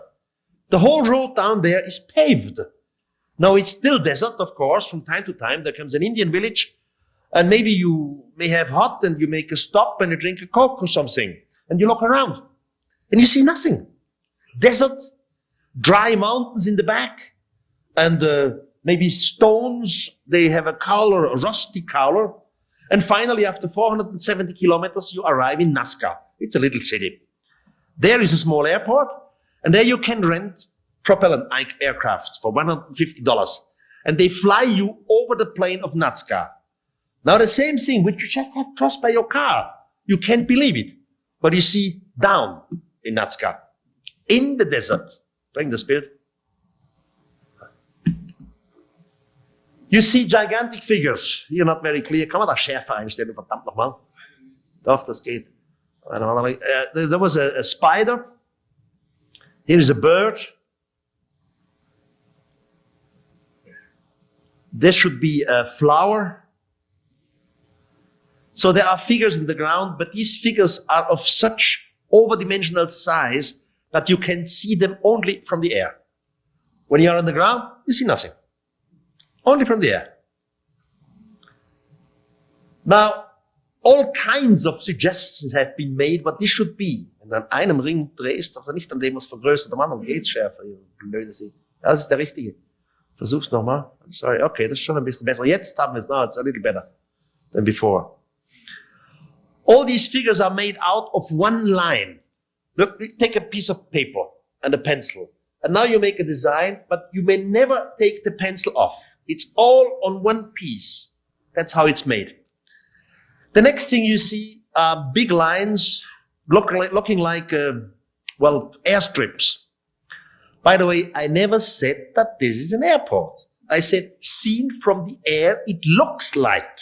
The whole road down there is paved. Now it's still desert, of course. From time to time, there comes an Indian village, and maybe you may have hot, and you make a stop and you drink a Coke or something, and you look around, and you see nothing. Desert, dry mountains in the back, and maybe stones. They have a color, a rusty color. And finally, after 470 kilometers, you arrive in Nazca. It's a little city. There is a small airport, and there you can rent propellant aircrafts for $150. And they fly you over the plain of Nazca. Now the same thing, which you just have crossed by your car. You can't believe it. But you see down in Nazca, in the desert, bring the spirit. You see gigantic figures. Hier not very clear. Kann man da schärfer einstellen, verdammt nochmal? Doch, das geht. There was a spider. Here is a bird. There should be a flower. So there are figures in the ground, but these figures are of such overdimensional size that you can see them only from the air. When you are on the ground, you see nothing. Only from the air. Now, all kinds of suggestions have been made what this should be. Wenn du an einem Ring drehst, also nicht an dem, was vergrößert, am anderen geht's schärfer. Blöde Sie. Das ist der richtige. Versuch's nochmal. Sorry, okay, das ist schon ein bisschen besser. Jetzt haben wir es, now it's a little better than before. All these figures are made out of one line. Look, take a piece of paper and a pencil. And now you make a design, but you may never take the pencil off. It's all on one piece. That's how it's made. The next thing you see are big lines looking like, airstrips. By the way, I never said that this is an airport. I said, seen from the air, it looks like,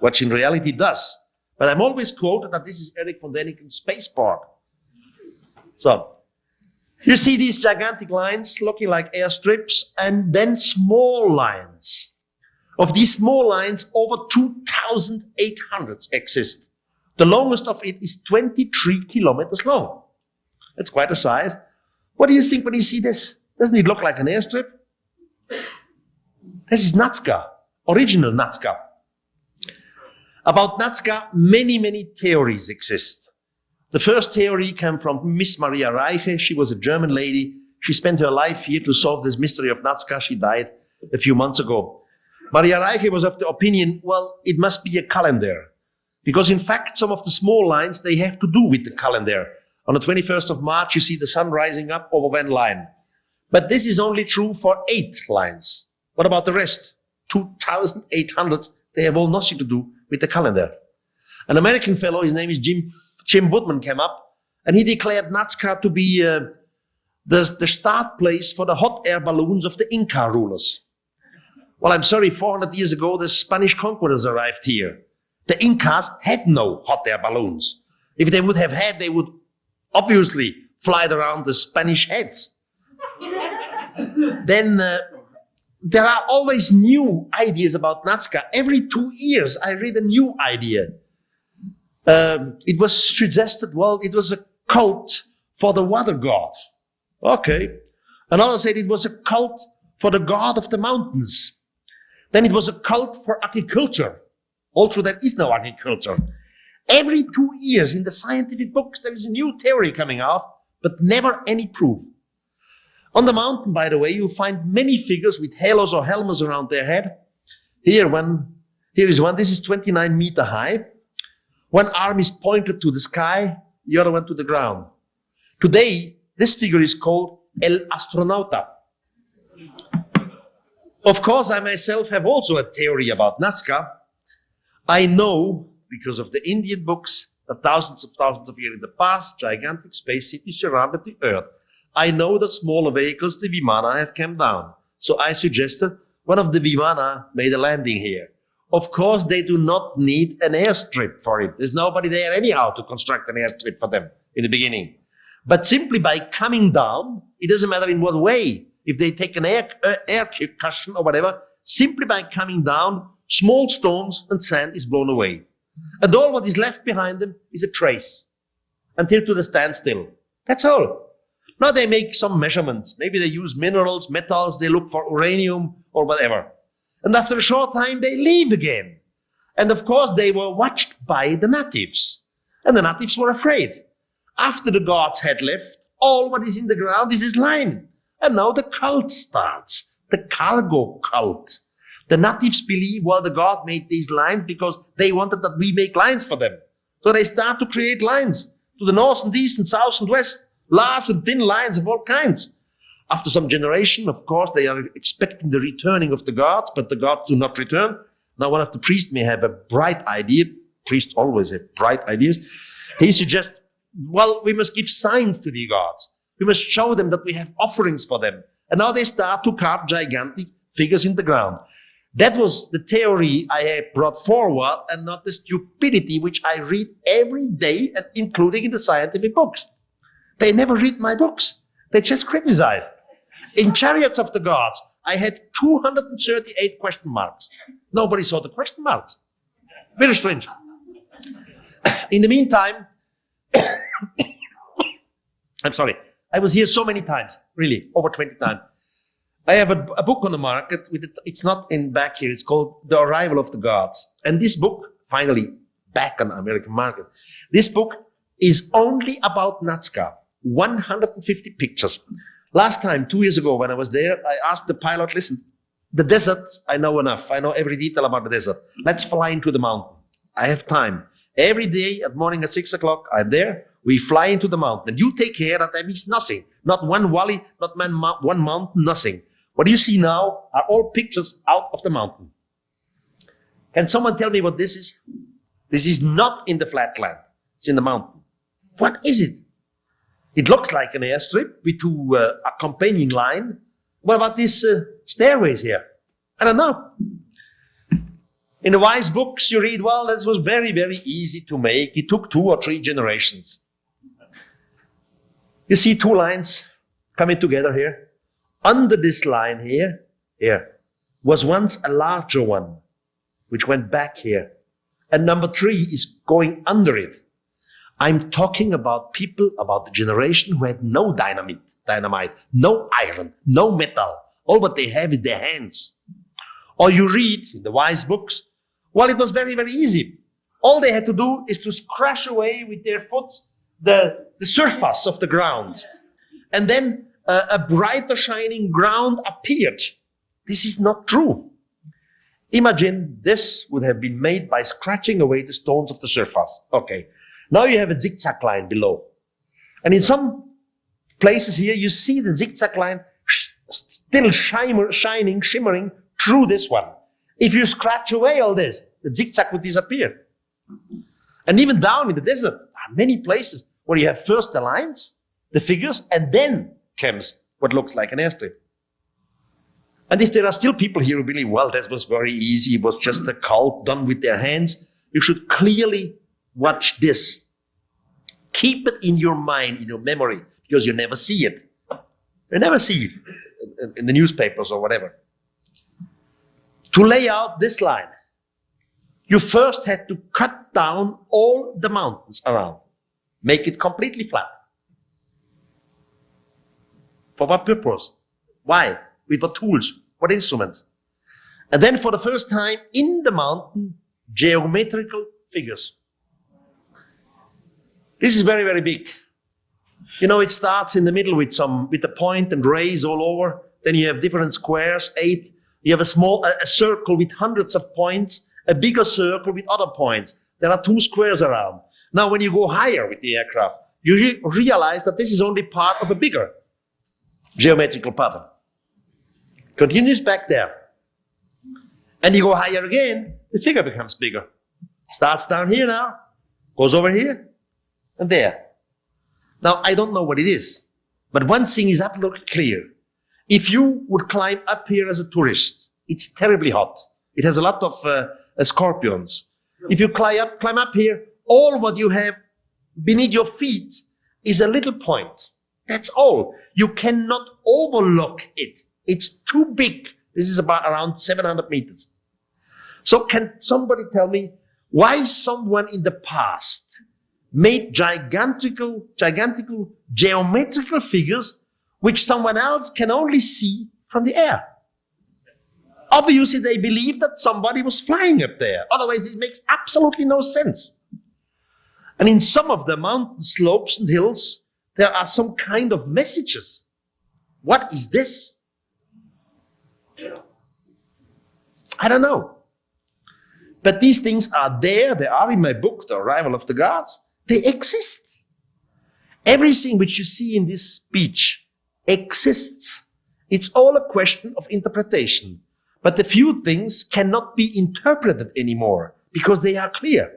which in reality does. But I'm always quoted that this is Erich von Daniken's spaceport. So, you see these gigantic lines looking like airstrips, and then small lines. Of these small lines, over 2,800 exist. The longest of it is 23 kilometers long. That's quite a size. What do you think when you see this? Doesn't it look like an airstrip? This is Nazca, original Nazca. About Nazca, many, many theories exist. The first theory came from Miss Maria Reiche. She was a German lady. She spent her life here to solve this mystery of Nazca. She died a few months ago. Maria Reiche was of the opinion, well, it must be a calendar. Because in fact, some of the small lines, they have to do with the calendar. On the 21st of March, you see the sun rising up over one line. But this is only true for 8 lines. What about the rest? 2,800, they have all nothing to do with the calendar. An American fellow, his name is Jim Woodman, came up, and he declared Nazca to be the start place for the hot air balloons of the Inca rulers. Well, I'm sorry, 400 years ago, the Spanish conquerors arrived here. The Incas had no hot air balloons. If they would have had, they would obviously fly around the Spanish heads. Then there are always new ideas about Nazca. Every 2 years, I read a new idea. It was suggested, well, it was a cult for the water god. Okay. Another said it was a cult for the god of the mountains. Then it was a cult for agriculture. Also, there is no agriculture. Every 2 years in the scientific books, there is a new theory coming out, but never any proof. On the mountain, by the way, you find many figures with halos or helmets around their head. Here is one. This is 29 meters high. One arm is pointed to the sky, the other one to the ground. Today, this figure is called El Astronauta. Of course, I myself have also a theory about Nazca. I know, because of the Indian books, that thousands of years in the past, gigantic space cities surrounded the Earth. I know that smaller vehicles, the Vimana, have come down. So I suggested one of the Vimana made a landing here. Of course, they do not need an airstrip for it. There's nobody there anyhow to construct an airstrip for them in the beginning. But simply by coming down, it doesn't matter in what way. If they take an air cushion or whatever, simply by coming down, small stones and sand is blown away. And all what is left behind them is a trace until to the standstill. That's all. Now they make some measurements. Maybe they use minerals, metals, they look for uranium or whatever. And after a short time, they leave again. And of course, they were watched by the natives. And the natives were afraid. After the gods had left, all what is in the ground is this line. And now the cult starts, the cargo cult. The natives believe, well, the god made these lines because they wanted that we make lines for them. So they start to create lines to the north and east and south and west, large and thin lines of all kinds. After some generation, of course, they are expecting the returning of the gods, but the gods do not return. Now, one of the priests may have a bright idea. Priests always have bright ideas. He suggests, well, we must give signs to the gods. We must show them that we have offerings for them. And now they start to carve gigantic figures in the ground. That was the theory I had brought forward and not the stupidity which I read every day, and including in the scientific books. They never read my books. They just criticize. In Chariots of the Gods, I had 238 question marks. Nobody saw the question marks. Very strange. In the meantime, I'm sorry, I was here so many times, really, over 20 times. I have a book on the market. It's not in back here. It's called The Arrival of the Gods. And this book, finally back on the American market, this book is only about Nazca. 150 pictures. Last time, 2 years ago, when I was there, I asked the pilot, listen, the desert, I know enough. I know every detail about the desert. Let's fly into the mountain. I have time. Every day at morning at 6 o'clock, I'm there. We fly into the mountain. You take care that I miss nothing. Not one valley, not one mountain, nothing. What you see now are all pictures out of the mountain. Can someone tell me what this is? This is not in the flatland. It's in the mountain. What is it? It looks like an airstrip with two accompanying line. What about these stairways here? I don't know. In the wise books, you read, well, this was very, very easy to make. It took 2 or 3 generations. You see 2 lines coming together here. Under this line here, was once a larger one, which went back here. And number 3 is going under it. I'm talking about people, about the generation who had no dynamite, no iron, no metal. All what they have is their hands. Or you read in the wise books, well, it was very, very easy. All they had to do is to scratch away with their foot the surface of the ground. And then a brighter shining ground appeared. This is not true. Imagine this would have been made by scratching away the stones of the surface. Okay. Now you have a zigzag line below. And in some places here, you see the zigzag line still shimmering through this one. If you scratch away all this, the zigzag would disappear. And even down in the desert, there are many places where you have first the lines, the figures, and then comes what looks like an airstrip. And if there are still people here who believe, well, that was very easy, it was just a cult done with their hands, you should clearly watch this. Keep it in your mind, in your memory, because you never see it. You never see it in the newspapers or whatever. To lay out this line, you first had to cut down all the mountains around. Make it completely flat. For what purpose? Why? With what tools? What instruments? And then for the first time in the mountain, geometrical figures. This is very, very big. You know, it starts in the middle with the point and rays all over. Then you have different squares, 8. You have a circle with hundreds of points, a bigger circle with other points. There are 2 squares around. Now, when you go higher with the aircraft, you realize that this is only part of a bigger geometrical pattern. Continues back there. And you go higher again, the figure becomes bigger. Starts down here now, goes over here, and there. Now, I don't know what it is, but one thing is absolutely clear. If you would climb up here as a tourist, it's terribly hot. It has a lot of scorpions. If you climb up here, all what you have beneath your feet is a little point. That's all. You cannot overlook it. It's too big. This is about around 700 meters. So can somebody tell me why someone in the past made gigantical geometrical figures which someone else can only see from the air? Obviously, they believe that somebody was flying up there. Otherwise, it makes absolutely no sense. And in some of the mountain slopes and hills, there are some kind of messages. What is this? I don't know. But these things are there. They are in my book, The Arrival of the Gods. They exist. Everything which you see in this speech exists. It's all a question of interpretation. But the few things cannot be interpreted anymore because they are clear.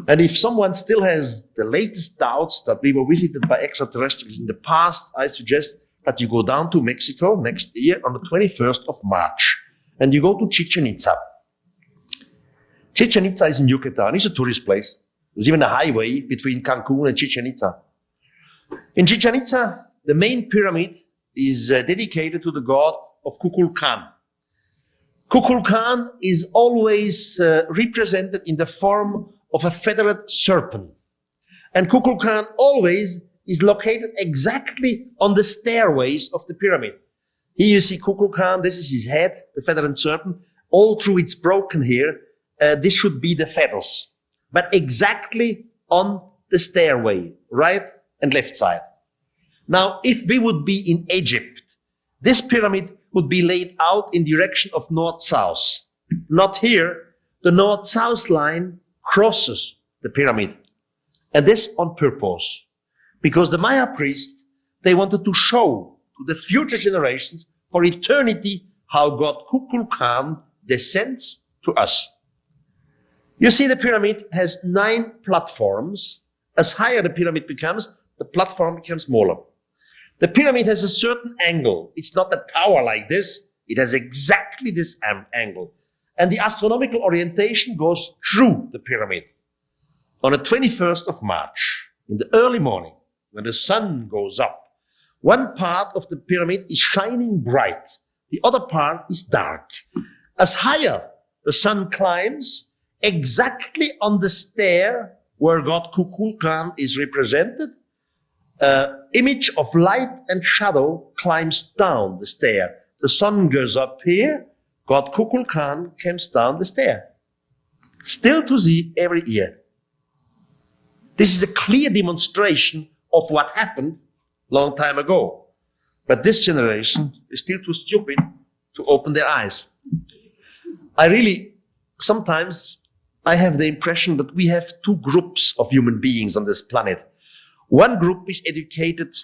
And if someone still has the latest doubts that we were visited by extraterrestrials in the past, I suggest that you go down to Mexico next year on the 21st of March and you go to Chichen Itza. Chichen Itza is in Yucatan. It's a tourist place. There's even a highway between Cancun and Chichen Itza. In Chichen Itza, the main pyramid is dedicated to the god of Kukulkan. Kukulkan is always represented in the form of a feathered serpent. And Kukulkan always is located exactly on the stairways of the pyramid. Here you see Kukulkan, this is his head, the feathered serpent. All through it's broken here. This should be the feathers. But exactly on the stairway, right and left side. Now, if we would be in Egypt, this pyramid would be laid out in direction of north-south. Not here. The north-south line crosses the pyramid. And this on purpose. Because the Maya priests, they wanted to show to the future generations for eternity how God Kukulkan descends to us. You see, the pyramid has 9 platforms. As higher the pyramid becomes, the platform becomes smaller. The pyramid has a certain angle. It's not a tower like this. It has exactly this angle. And the astronomical orientation goes through the pyramid. On the 21st of March, in the early morning, when the sun goes up, one part of the pyramid is shining bright. The other part is dark. As higher the sun climbs, exactly on the stair where God Kukulkan is represented, image of light and shadow climbs down the stair. The sun goes up here, God Kukulkan comes down the stair. Still to see every year. This is a clear demonstration of what happened long time ago. But this generation is still too stupid to open their eyes. Sometimes I have the impression that we have two groups of human beings on this planet. One group is educated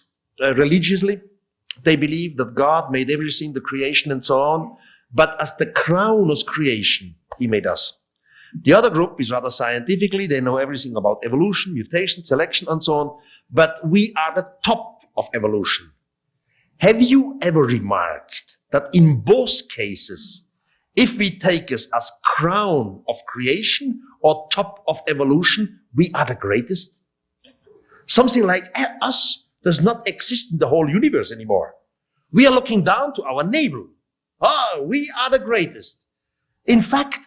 religiously. They believe that God made everything, the creation and so on, but as the crown of creation, he made us. The other group is rather scientifically, they know everything about evolution, mutation, selection and so on, but we are the top of evolution. Have you ever remarked that in both cases, if we take us as crown of creation or top of evolution, we are the greatest? Something like us does not exist in the whole universe anymore. We are looking down to our neighbor. We are the greatest. In fact,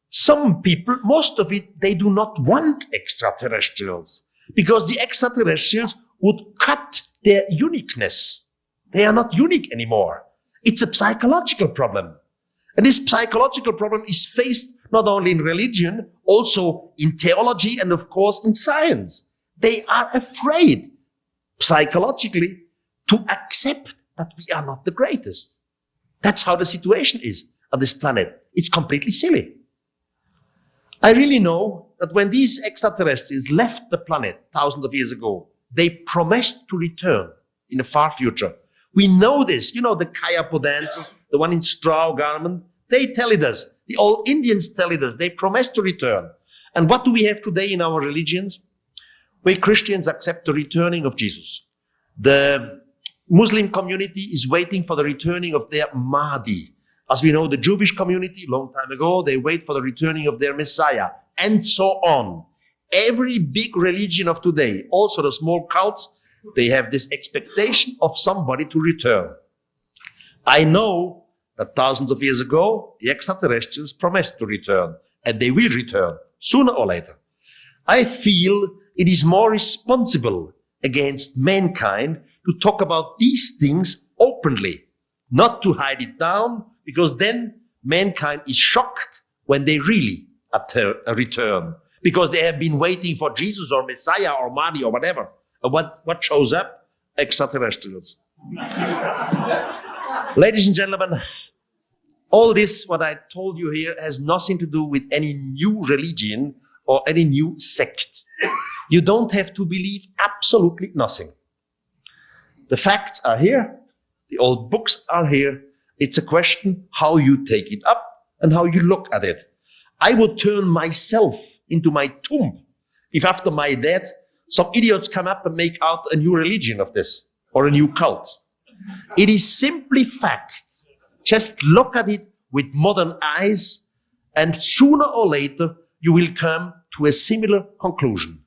some people, most of it, they do not want extraterrestrials because the extraterrestrials would cut their uniqueness. They are not unique anymore. It's a psychological problem. And this psychological problem is faced not only in religion, also in theology and of course in science. They are afraid psychologically to accept that we are not the greatest. That's how the situation is on this planet. It's completely silly. I really know that when these extraterrestrials left the planet thousands of years ago, they promised to return in the far future. We know this. You know, the Kayapo dancers, the one in straw garment, they tell it us. The old Indians tell it us. They promised to return. And what do we have today in our religions? We Christians accept the returning of Jesus. The Muslim community is waiting for the returning of their Mahdi. As we know, the Jewish community, long time ago, they wait for the returning of their Messiah, and so on. Every big religion of today, also the small cults, they have this expectation of somebody to return. I know that thousands of years ago, the extraterrestrials promised to return, and they will return, sooner or later. I feel it is more responsible against mankind to talk about these things openly, not to hide it down, because then mankind is shocked when they really return, because they have been waiting for Jesus or Messiah or Mahdi or whatever. And what shows up? Extraterrestrials. Ladies and gentlemen, all this, what I told you here, has nothing to do with any new religion or any new sect. You don't have to believe absolutely nothing. The facts are here. The old books are here. It's a question how you take it up and how you look at it. I would turn myself into my tomb if after my death some idiots come up and make out a new religion of this or a new cult. It is simply fact. Just look at it with modern eyes and sooner or later you will come to a similar conclusion.